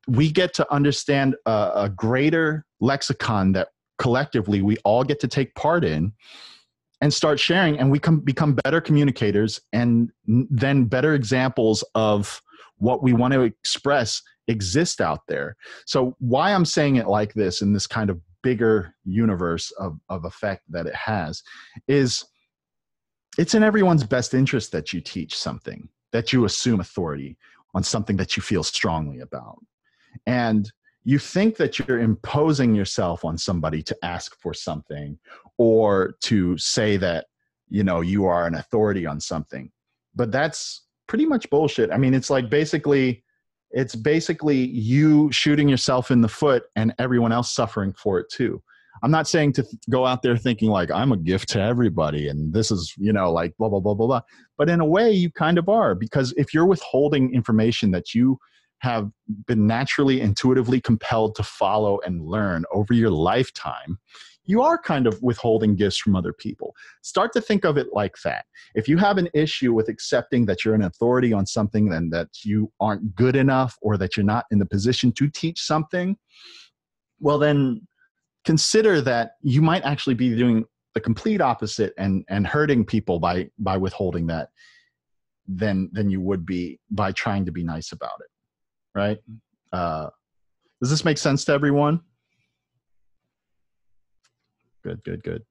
we get to understand a greater lexicon that collectively we all get to take part in and start sharing, and we can become better communicators, and then better examples of what we want to express exist out there. So why I'm saying it like this, in this kind of bigger universe of effect that it has, is it's in everyone's best interest that you teach something, that you assume authority on something that you feel strongly about. And you think that you're imposing yourself on somebody to ask for something, or to say that, you know, you are an authority on something. But that's pretty much bullshit. I mean, it's basically you shooting yourself in the foot and everyone else suffering for it too. I'm not saying to go out there thinking like I'm a gift to everybody and this is, you know, like blah, blah, blah, blah, blah. But in a way you kind of are, because if you're withholding information that you have been naturally, intuitively compelled to follow and learn over your lifetime, you are kind of withholding gifts from other people. Start to think of it like that. If you have an issue with accepting that you're an authority on something and that you aren't good enough, or that you're not in the position to teach something, well then consider that you might actually be doing the complete opposite and hurting people by withholding that than you would be by trying to be nice about it. Right? Does this make sense to everyone? Good.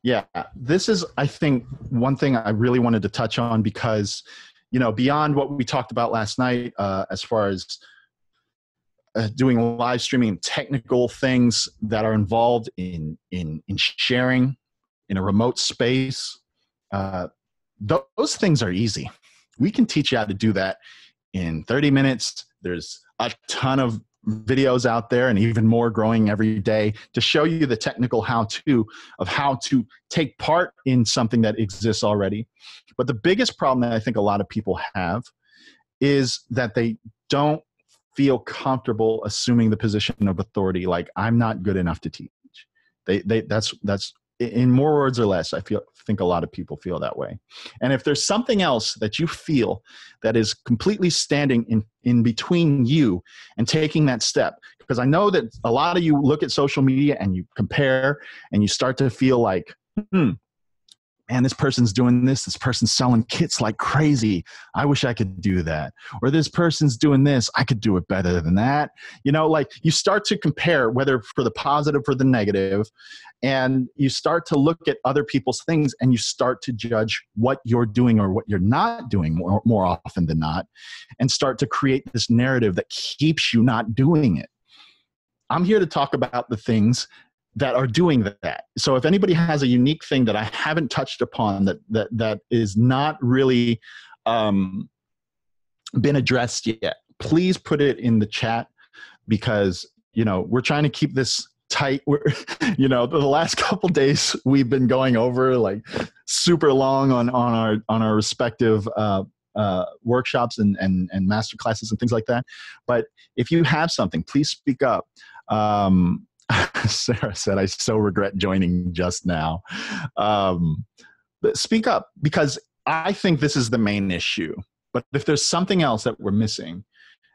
Yeah, this is, I think, one thing I really wanted to touch on, because, you know, beyond what we talked about last night, as far as doing live streaming, technical things that are involved in sharing in a remote space, those things are easy. We can teach you how to do that in 30 minutes. There's a ton of videos out there, and even more growing every day, to show you the technical how-to of how to take part in something that exists already. But the biggest problem that I think a lot of people have is that they don't feel comfortable assuming the position of authority, like I'm not good enough to teach. That's in more words or less, I think a lot of people feel that way. And if there's something else that you feel that is completely standing in between you and taking that step, because I know that a lot of you look at social media and you compare and you start to feel like, man, this person's doing this person's selling kits like crazy, I wish I could do that. Or this person's doing this, I could do it better than that. You know, like you start to compare, whether for the positive or the negative, and you start to look at other people's things and you start to judge what you're doing or what you're not doing more often than not, and start to create this narrative that keeps you not doing it. I'm here to talk about the things that are doing that. So if anybody has a unique thing that I haven't touched upon that is not really been addressed yet, please put it in the chat, because, you know, we're trying to keep this tight. We're, the last couple days we've been going over like super long on our respective workshops and master classes and things like that. But if you have something, please speak up. Sarah said, I so regret joining just now. But speak up, because I think this is the main issue. But if there's something else that we're missing,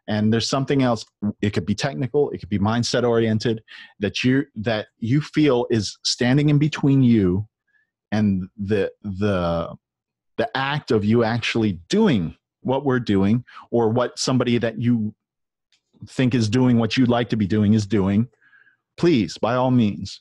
and there's something else, it could be technical, it could be mindset oriented, that you feel is standing in between you and the act of you actually doing what we're doing, or what somebody that you think is doing what you'd like to be doing is doing, please, by all means.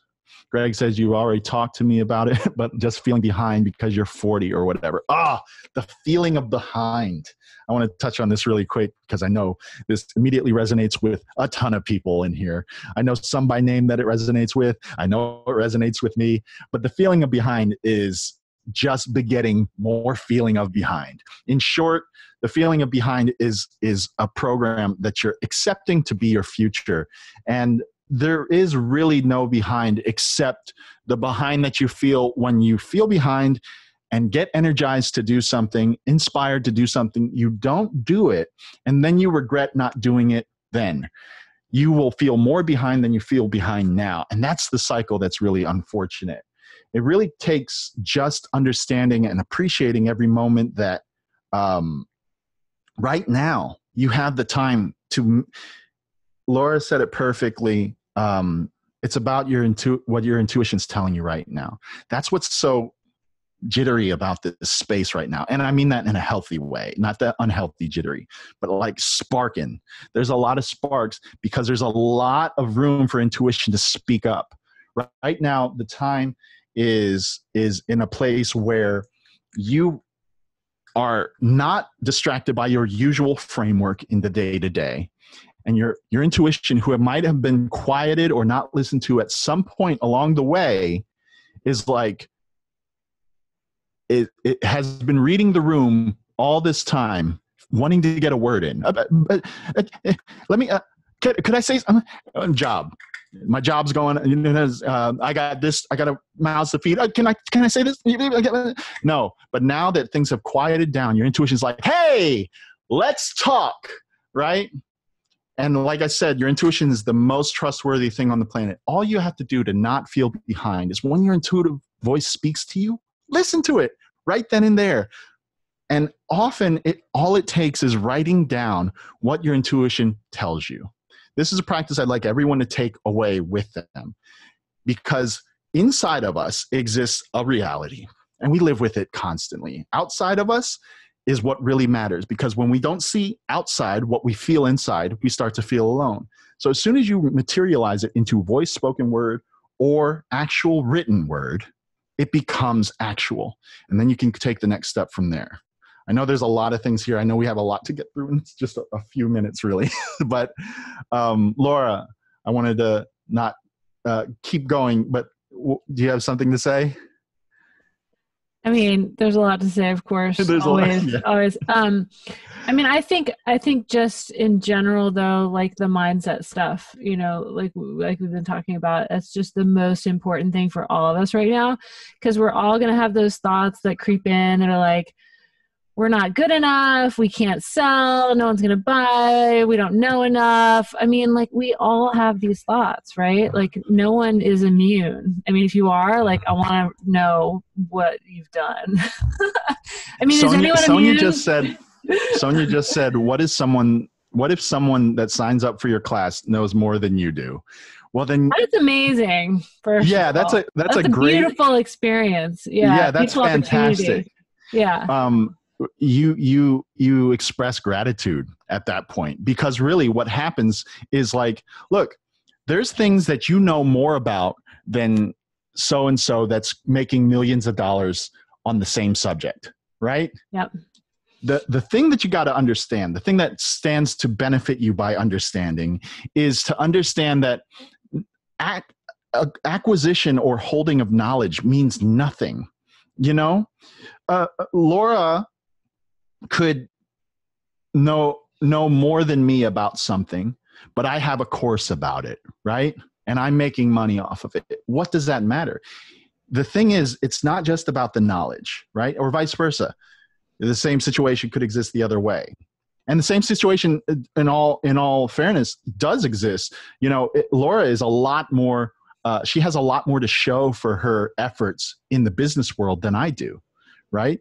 Greg says you already talked to me about it, but just feeling behind because you're 40 or whatever. The feeling of behind. I want to touch on this really quick because I know this immediately resonates with a ton of people in here. I know some by name that it resonates with. I know it resonates with me. But the feeling of behind is just begetting more feeling of behind. In short, the feeling of behind is a program that you're accepting to be your future. And there is really no behind except the behind that you feel when you feel behind and get energized to do something, inspired to do something. You don't do it, and then you regret not doing it then. You will feel more behind than you feel behind now. And that's the cycle that's really unfortunate. It really takes just understanding and appreciating every moment that right now you have the time to. Laura said it perfectly. It's about what your intuition's telling you right now. That's what's so jittery about this space right now. And I mean that in a healthy way, not that unhealthy jittery, but like sparking. There's a lot of sparks because there's a lot of room for intuition to speak up. Right now, the time is in a place where you are not distracted by your usual framework in the day-to-day. And your intuition, who might have been quieted or not listened to at some point along the way, is like, it has been reading the room all this time, wanting to get a word in. Let me, could I say job? My job's going, I got this, I got a mouth to feed. Can I say this? No, but now that things have quieted down, your intuition's like, hey, let's talk, right? And like I said, your intuition is the most trustworthy thing on the planet. All you have to do to not feel behind is when your intuitive voice speaks to you, listen to it right then and there. And often all it takes is writing down what your intuition tells you. This is a practice I'd like everyone to take away with them, because inside of us exists a reality and we live with it constantly. Outside of us is what really matters, because when we don't see outside what we feel inside, we start to feel alone. So as soon as you materialize it into voice, spoken word, or actual written word, it becomes actual. And then you can take the next step from there. I know there's a lot of things here. I know we have a lot to get through, and it's just a few minutes really. But Laura, I wanted to not keep going, but do you have something to say? I mean, there's a lot to say, of course. There's always. I mean, I think just in general, though, like the mindset stuff, like we've been talking about, that's just the most important thing for all of us right now, because we're all going to have those thoughts that creep in that are like, we're not good enough, we can't sell, no one's going to buy, we don't know enough. I mean, like, we all have these thoughts, right? Like, no one is immune. I mean, if you are, like, I want to know what you've done. I mean, is anyone immune? Sonia just said, what if someone that signs up for your class knows more than you do? Well, then that's amazing. That's a great, beautiful experience. Yeah, that's fantastic. Yeah. You express gratitude at that point, because really what happens is like, look, there's things that you know more about than so-and-so that's making millions of dollars on the same subject, right? Yep. The thing that you got to understand, the thing that stands to benefit you by understanding, is to understand that acquisition or holding of knowledge means nothing. Laura could know more than me about something, but I have a course about it, right? and I'm making money off of it. What does that matter? The thing is, it's not just about the knowledge, right? Or vice versa. The same situation could exist the other way. And the same situation, in all fairness, does exist. Laura is a lot more, she has a lot more to show for her efforts in the business world than I do, right?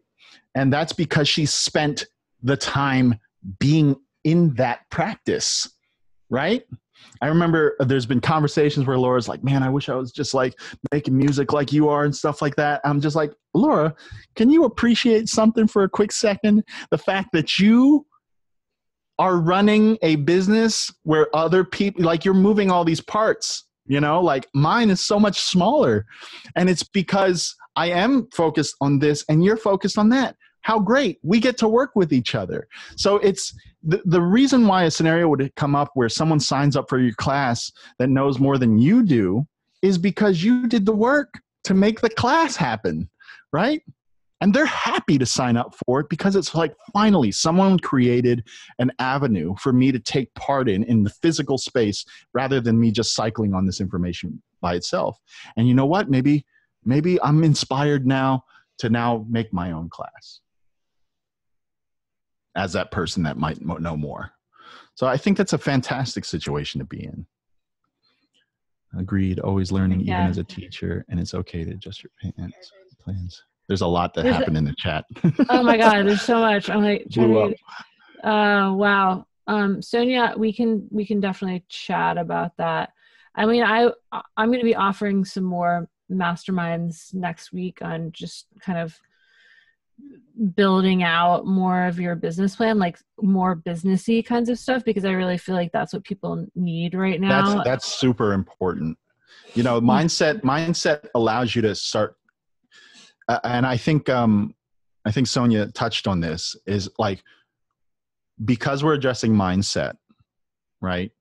And that's because she spent the time being in that practice, right? I remember there's been conversations where Laura's like, man, I wish I was just like making music like you are and stuff like that. I'm just like, Laura, can you appreciate something for a quick second? The fact that you are running a business where other people, like you're moving all these parts, like mine is so much smaller. And it's because I am focused on this and you're focused on that. How great. We get to work with each other. So it's the reason why a scenario would come up where someone signs up for your class that knows more than you do is because you did the work to make the class happen, right? And they're happy to sign up for it because it's like, finally, someone created an avenue for me to take part in the physical space rather than me just cycling on this information by itself. And you know what? Maybe I'm inspired now to make my own class as that person that might know more. So I think that's a fantastic situation to be in. Agreed. Always learning, even as a teacher, and it's okay to adjust your plans. There's a lot that happened in the chat. Oh my God, there's so much. I'm like, wow. Sonia, we can definitely chat about that. I mean, I'm going to be offering some more masterminds next week on just kind of building out more of your business plan, like more businessy kinds of stuff, because I really feel like that's what people need right now. That's super important. Mindset allows you to start. And I think Sonia touched on this, is like, because we're addressing mindset, right?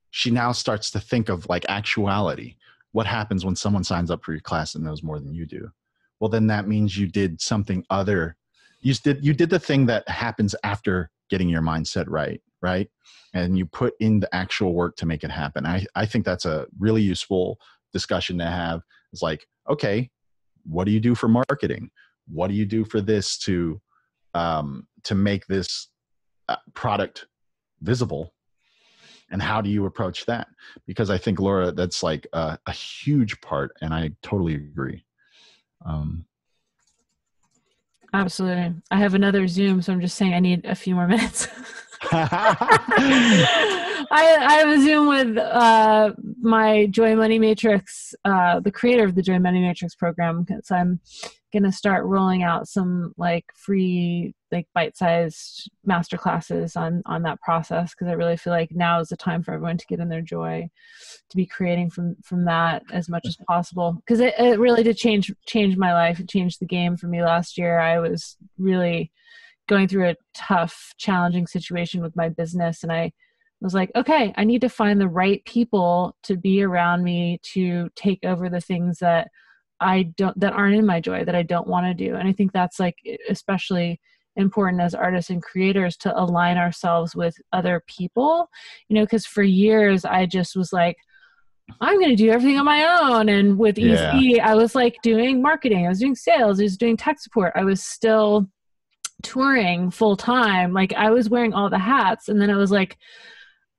She now starts to think of like actuality. What happens when someone signs up for your class and knows more than you do? Well, then that means you did something other. You did the thing that happens after getting your mindset right? And you put in the actual work to make it happen. I think that's a really useful discussion to have. It's like, okay, what do you do for marketing? What do you do for this to make this product visible? And how do you approach that? Because I think, Laura, that's like a huge part, and I totally agree. Absolutely. I have another Zoom, so I'm just saying I need a few more minutes. I have a Zoom with my Joy Money Matrix, the creator of the Joy Money Matrix program, because I'm going to start rolling out some like free, like bite-sized masterclasses on that process, because I really feel like now is the time for everyone to get in their joy, to be creating from that as much as possible, because it really did change my life. It changed the game for me last year. I was really going through a tough, challenging situation with my business, and I was like, okay, I need to find the right people to be around me to take over the things that aren't in my joy, that I don't want to do. And I think that's like especially important as artists and creators, to align ourselves with other people, because for years I just was like, I'm going to do everything on my own. And with EC, I was like doing marketing, I was doing sales, I was doing tech support, I was still touring full time. Like I was wearing all the hats. And then I was like,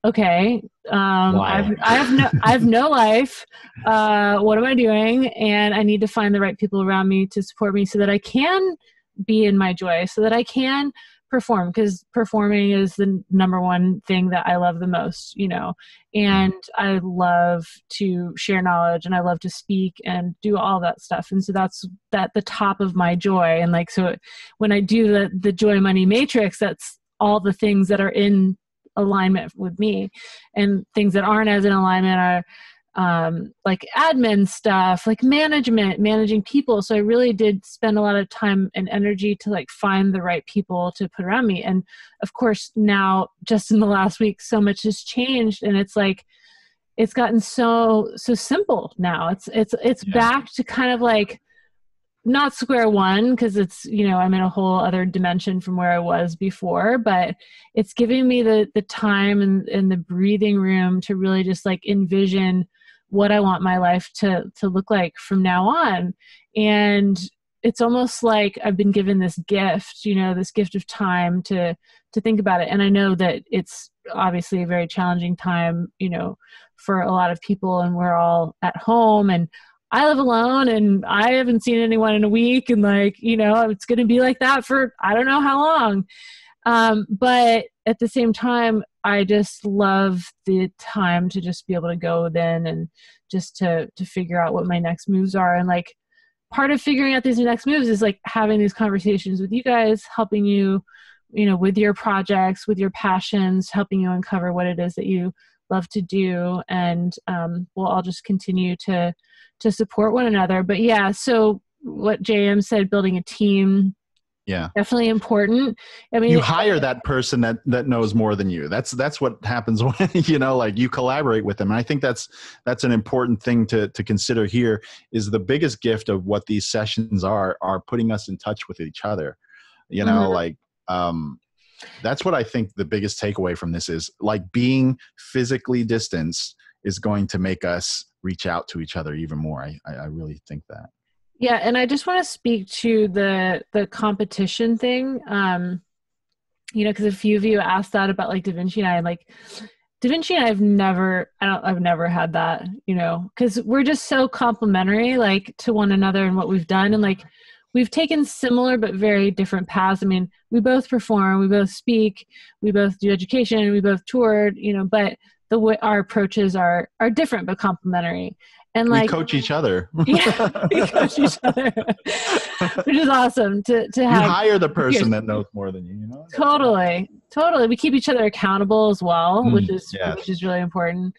okay, I have no life. What am I doing? And I need to find the right people around me to support me so that I can be in my joy, so that I can perform, because performing is the number one thing that I love the most, and I love to share knowledge, and I love to speak and do all that stuff. And so that's the top of my joy. And like, so when I do the Joy Money Matrix, that's all the things that are in alignment with me, and things that aren't as in alignment are like admin stuff, like managing people. So I really did spend a lot of time and energy to like find the right people to put around me. And of course now, just in the last week, so much has changed, and it's like, it's gotten so simple now. It's back to kind of like, not square one, because it's, I'm in a whole other dimension from where I was before, but it's giving me the time and the breathing room to really just like envision what I want my life to look like from now on. And it's almost like I've been given this gift, this gift of time to think about it. And I know that it's obviously a very challenging time, for a lot of people, and we're all at home, and I live alone and I haven't seen anyone in a week, and it's going to be like that for, I don't know how long. But at the same time, I just love the time to just be able to go then and just to figure out what my next moves are. And part of figuring out these next moves is having these conversations with you guys, helping you, with your projects, with your passions, helping you uncover what it is that you love to do. And we'll all just continue to support one another. But yeah, so what JM said, building a team, definitely important. I mean, you hire that person that knows more than you. That's what happens when you collaborate with them. And I think that's an important thing to consider here. Is the biggest gift of what these sessions are putting us in touch with each other. That's what I think the biggest takeaway from this is. Being physically distanced is going to make us reach out to each other even more. I really think that. Yeah. And I just want to speak to the competition thing. Because a few of you asked that about DiViNCi and I, DiViNCi and I've never had that, because we're just so complementary, to one another and what we've done. And we've taken similar but very different paths. I mean, we both perform, we both speak, we both do education, we both toured, but the way our approaches are different but complementary. And we coach each other. Yeah, we coach each other, which is awesome to have. You hire the person that knows more than you, Totally. We keep each other accountable as well, which is really important.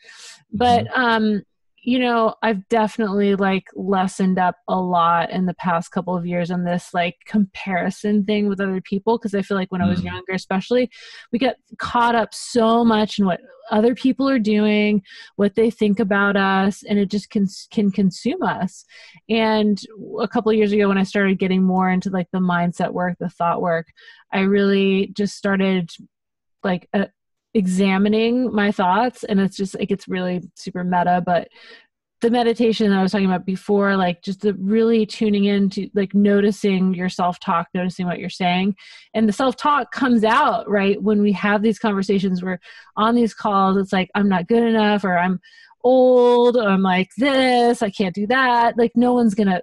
But I've definitely lessened up a lot in the past couple of years on this comparison thing with other people, because I feel when I was younger, especially, we get caught up so much in what other people are doing, what they think about us, and it just can consume us. And a couple of years ago, when I started getting more into the mindset work, the thought work, I really just started examining my thoughts. And it's just it gets really super meta, but the meditation that I was talking about before, just the really tuning into noticing your self-talk, noticing what you're saying. And the self-talk comes out, right? When we have these conversations, we're on these calls, it's I'm not good enough, or I'm old, or I'm like this, I can't do that. No one's gonna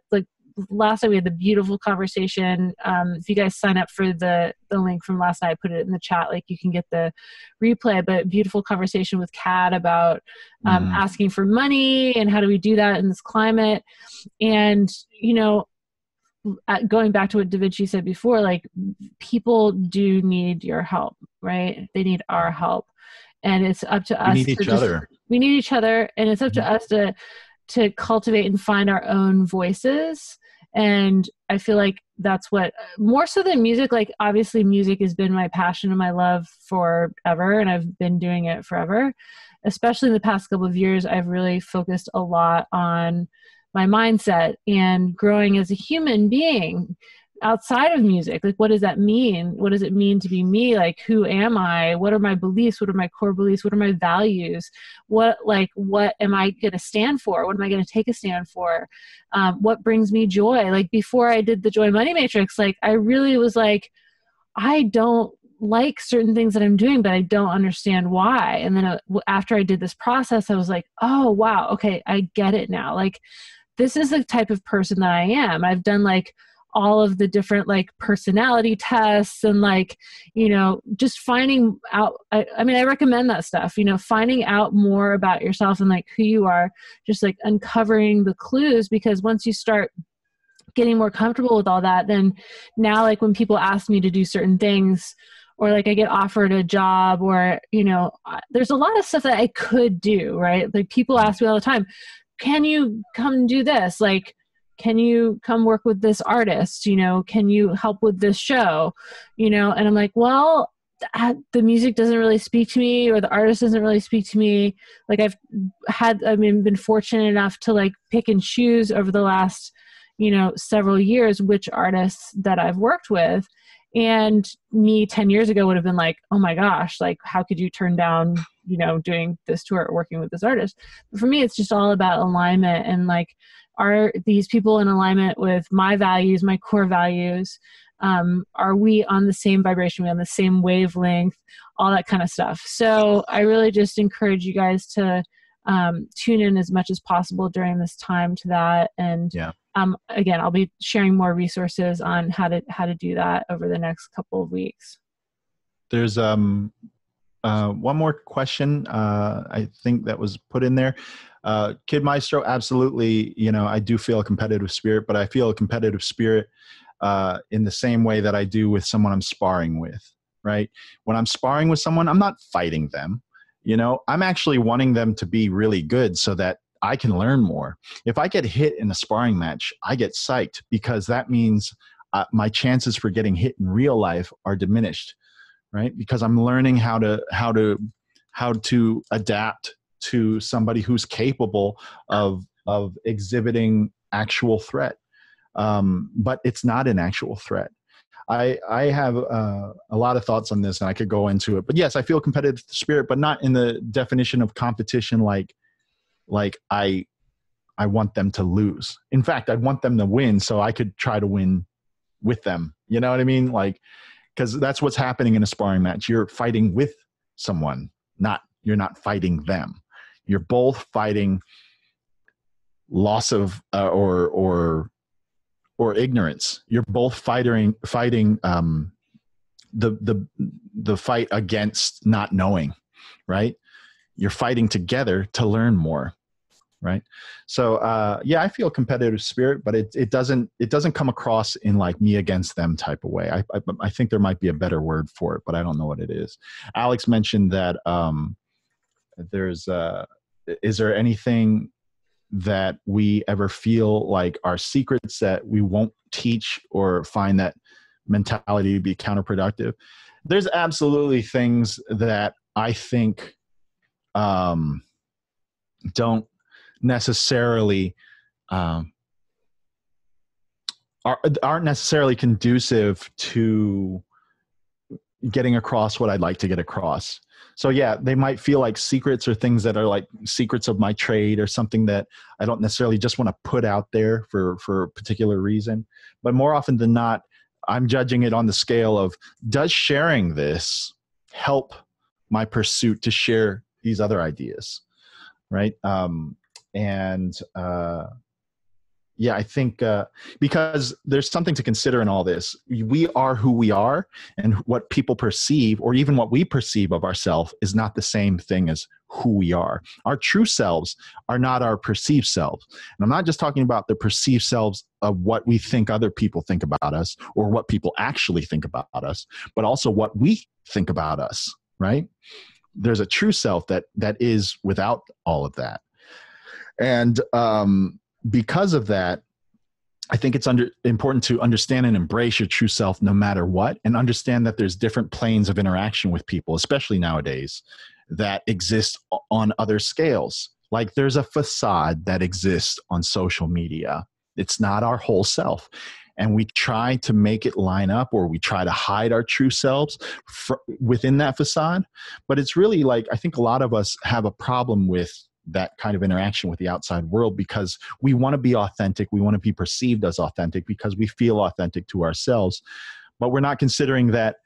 last night we had the beautiful conversation. If you guys sign up for the link from last night, I put it in the chat, you can get the replay, but beautiful conversation with Kat about asking for money and how do we do that in this climate. And, going back to what DiViNCi said before, people do need your help, right? They need our help. And it's up to us. We need each other. And it's up to us to cultivate and find our own voices. And I feel that's what, more so than music, obviously music has been my passion and my love forever, and I've been doing it forever. Especially in the past couple of years, I've really focused a lot on my mindset and growing as a human being outside of music. What does that mean? What does it mean to be me? Who am I? What are my beliefs? What are my core beliefs? What are my values? What am I going to stand for? What am I going to take a stand for? What brings me joy? Before I did the Joy Money Matrix, I really was I don't like certain things that I'm doing, but I don't understand why. And then after I did this process, I was oh, wow. Okay. I get it now. This is the type of person that I am. I've done all of the different personality tests and just finding out. I mean, I recommend that stuff, finding out more about yourself and who you are, just uncovering the clues, because once you start getting more comfortable with all that, then now when people ask me to do certain things, or I get offered a job, or, there's a lot of stuff that I could do, right? People ask me all the time, can you come do this? Can you come work with this artist? Can you help with this show? And I'm well, the music doesn't really speak to me, or the artist doesn't really speak to me. I've been fortunate enough to pick and choose over the last, several years, which artists that I've worked with. And me 10 years ago would have been like, oh my gosh, like how could you turn down, doing this tour or working with this artist? But for me, it's just all about alignment, and like, are these people in alignment with my values, my core values? Are we on the same vibration? Are we on the same wavelength? All that kind of stuff. So I really just encourage you guys to tune in as much as possible during this time to that. And again, I'll be sharing more resources on how to do that over the next couple of weeks. There's one more question I think that was put in there. Kid Maestro, absolutely. I do feel a competitive spirit, but I feel a competitive spirit in the same way that I do with someone I'm sparring with, right? When I'm sparring with someone, I'm not fighting them. I'm actually wanting them to be really good so that I can learn more. If I get hit in a sparring match, I get psyched because that means my chances for getting hit in real life are diminished, right? Because I'm learning how to adapt to somebody who's capable of exhibiting actual threat. But it's not an actual threat. I have a lot of thoughts on this, and I could go into it. But yes, I feel competitive spirit, but not in the definition of competition like I want them to lose. In fact, I want them to win so I could try to win with them. You know what I mean? Like, because that's what's happening in a sparring match. You're fighting with someone, you're not fighting them. You're both fighting loss of or ignorance. You're both fighting the fight against not knowing, right? You're fighting together to learn more, right? So I feel competitive spirit, but it doesn't come across in like me against them type of way. I think there might be a better word for it, but I don't know what it is. Alex mentioned that is there anything that we ever feel like are secrets that we won't teach or find that mentality to be counterproductive? There's absolutely things that I think don't necessarily aren't necessarily conducive to getting across what I'd like to get across. So yeah, they might feel like secrets or things that are like secrets of my trade or something that I don't necessarily just want to put out there for a particular reason. But more often than not, I'm judging it on the scale of, does sharing this help my pursuit to share these other ideas, right? I think because there's something to consider in all this. We are who we are, and what people perceive, or even what we perceive of ourselves, is not the same thing as who we are. Our true selves are not our perceived selves. And I'm not just talking about the perceived selves of what we think other people think about us, or what people actually think about us, but also what we think about us, right? There's a true self that is without all of that. And because of that, I think it's important to understand and embrace your true self no matter what, and understand that there's different planes of interaction with people, especially nowadays, that exist on other scales. Like there's a facade that exists on social media. It's not our whole self. And we try to make it line up, or we try to hide our true selves within that facade. But it's really like, I think a lot of us have a problem with that kind of interaction with the outside world, because we want to be authentic. We want to be perceived as authentic because we feel authentic to ourselves. But we're not considering that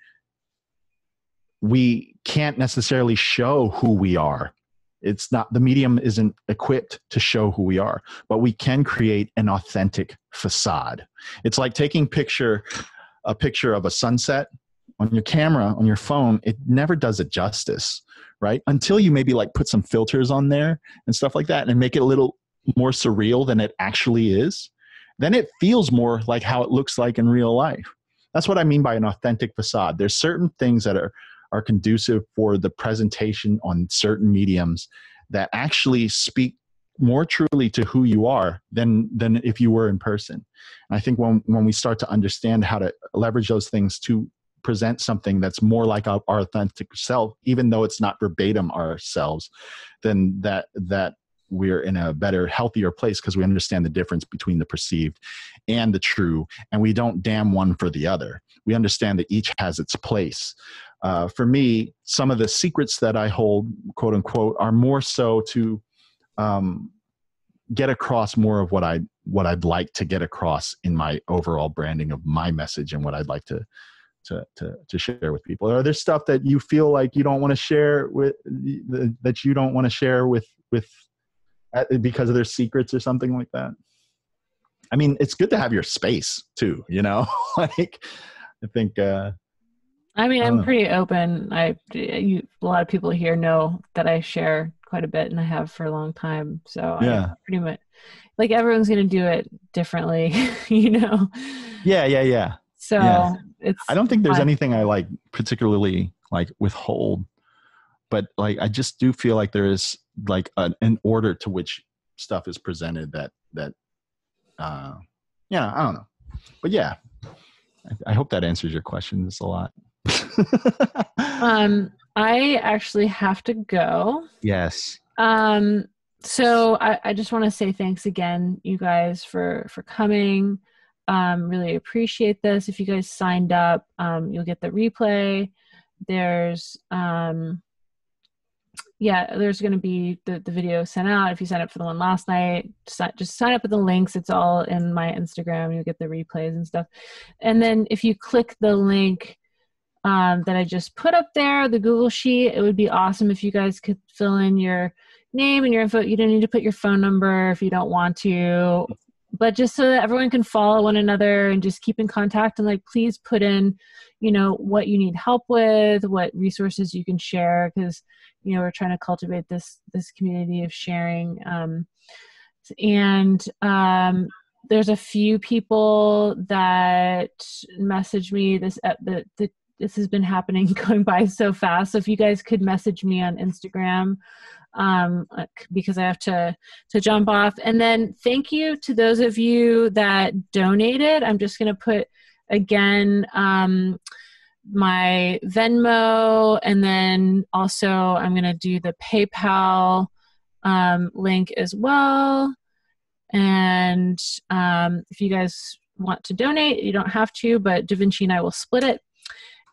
we can't necessarily show who we are. It's not, the medium isn't equipped to show who we are, but we can create an authentic facade. It's like taking a picture of a sunset on your camera, on your phone. It never does it justice, right? Until you maybe like put some filters on there and stuff like that and make it a little more surreal than it actually is. Then it feels more like how it looks like in real life. That's what I mean by an authentic facade. There's certain things that are conducive for the presentation on certain mediums that actually speak more truly to who you are than if you were in person. And I think when we start to understand how to leverage those things to present something that's more like our authentic self, even though it's not verbatim ourselves, then that we're in a better, healthier place because we understand the difference between the perceived and the true, and we don't damn one for the other. We understand that each has its place. For me, some of the secrets that I hold, quote unquote, are more so to get across more of what I'd like to get across in my overall branding of my message and what I'd like to share with people. Are there stuff that you feel like you don't want to share with, that you don't want to share with because of their secrets or something like that? I mean, it's good to have your space too, you know. Like, I think. I mean, I'm pretty open. A lot of people here know that I share quite a bit, and I have for a long time. So yeah. I pretty much, like, everyone's going to do it differently, you know? Yeah. So it's, I don't think there's anything I like particularly like withhold, but like, I just do feel like there is like an order to which stuff is presented that I don't know, but yeah, I hope that answers your question. It's a lot. I actually have to go. Yes. So I just want to say thanks again, you guys, for coming. Really appreciate this. If you guys signed up, you'll get the replay. There's going to be the video sent out. If you sign up for the one last night, just sign up with the links. It's all in my Instagram. You'll get the replays and stuff. And then if you click the link that I just put up there, the Google Sheet, it would be awesome if you guys could fill in your name and your info. You don't need to put your phone number if you don't want to, but just so that everyone can follow one another and just keep in contact. And like, please put in, you know, what you need help with, what resources you can share, because, you know, we're trying to cultivate this community of sharing. There's a few people that message me this has been happening, going by so fast. So if you guys could message me on Instagram, because I have to jump off. And then thank you to those of you that donated. I'm just going to put again, my Venmo, and then also I'm going to do the PayPal link as well. And if you guys want to donate, you don't have to, but DiViNCi and I will split it.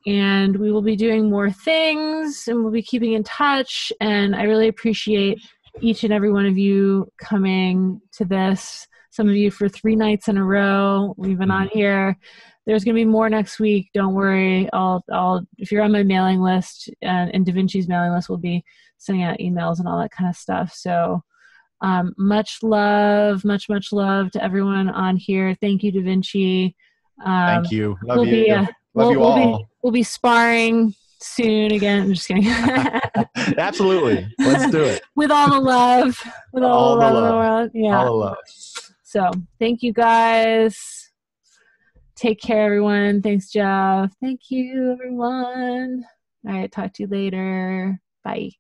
And we will be doing more things, and we'll be keeping in touch. And I really appreciate each and every one of you coming to this. Some of you for 3 nights in a row. We've been on here. There's going to be more next week. Don't worry. If you're on my mailing list, and DiViNCi's mailing list, will be sending out emails and all that kind of stuff. So much love to everyone on here. Thank you, DiViNCi. Thank you. Love you. Love you all. We'll be sparring soon again. I'm just kidding. Absolutely. Let's do it. With all the love. With all the love in the world. Yeah. All the love. So thank you guys. Take care, everyone. Thanks, Jeff. Thank you, everyone. All right. Talk to you later. Bye.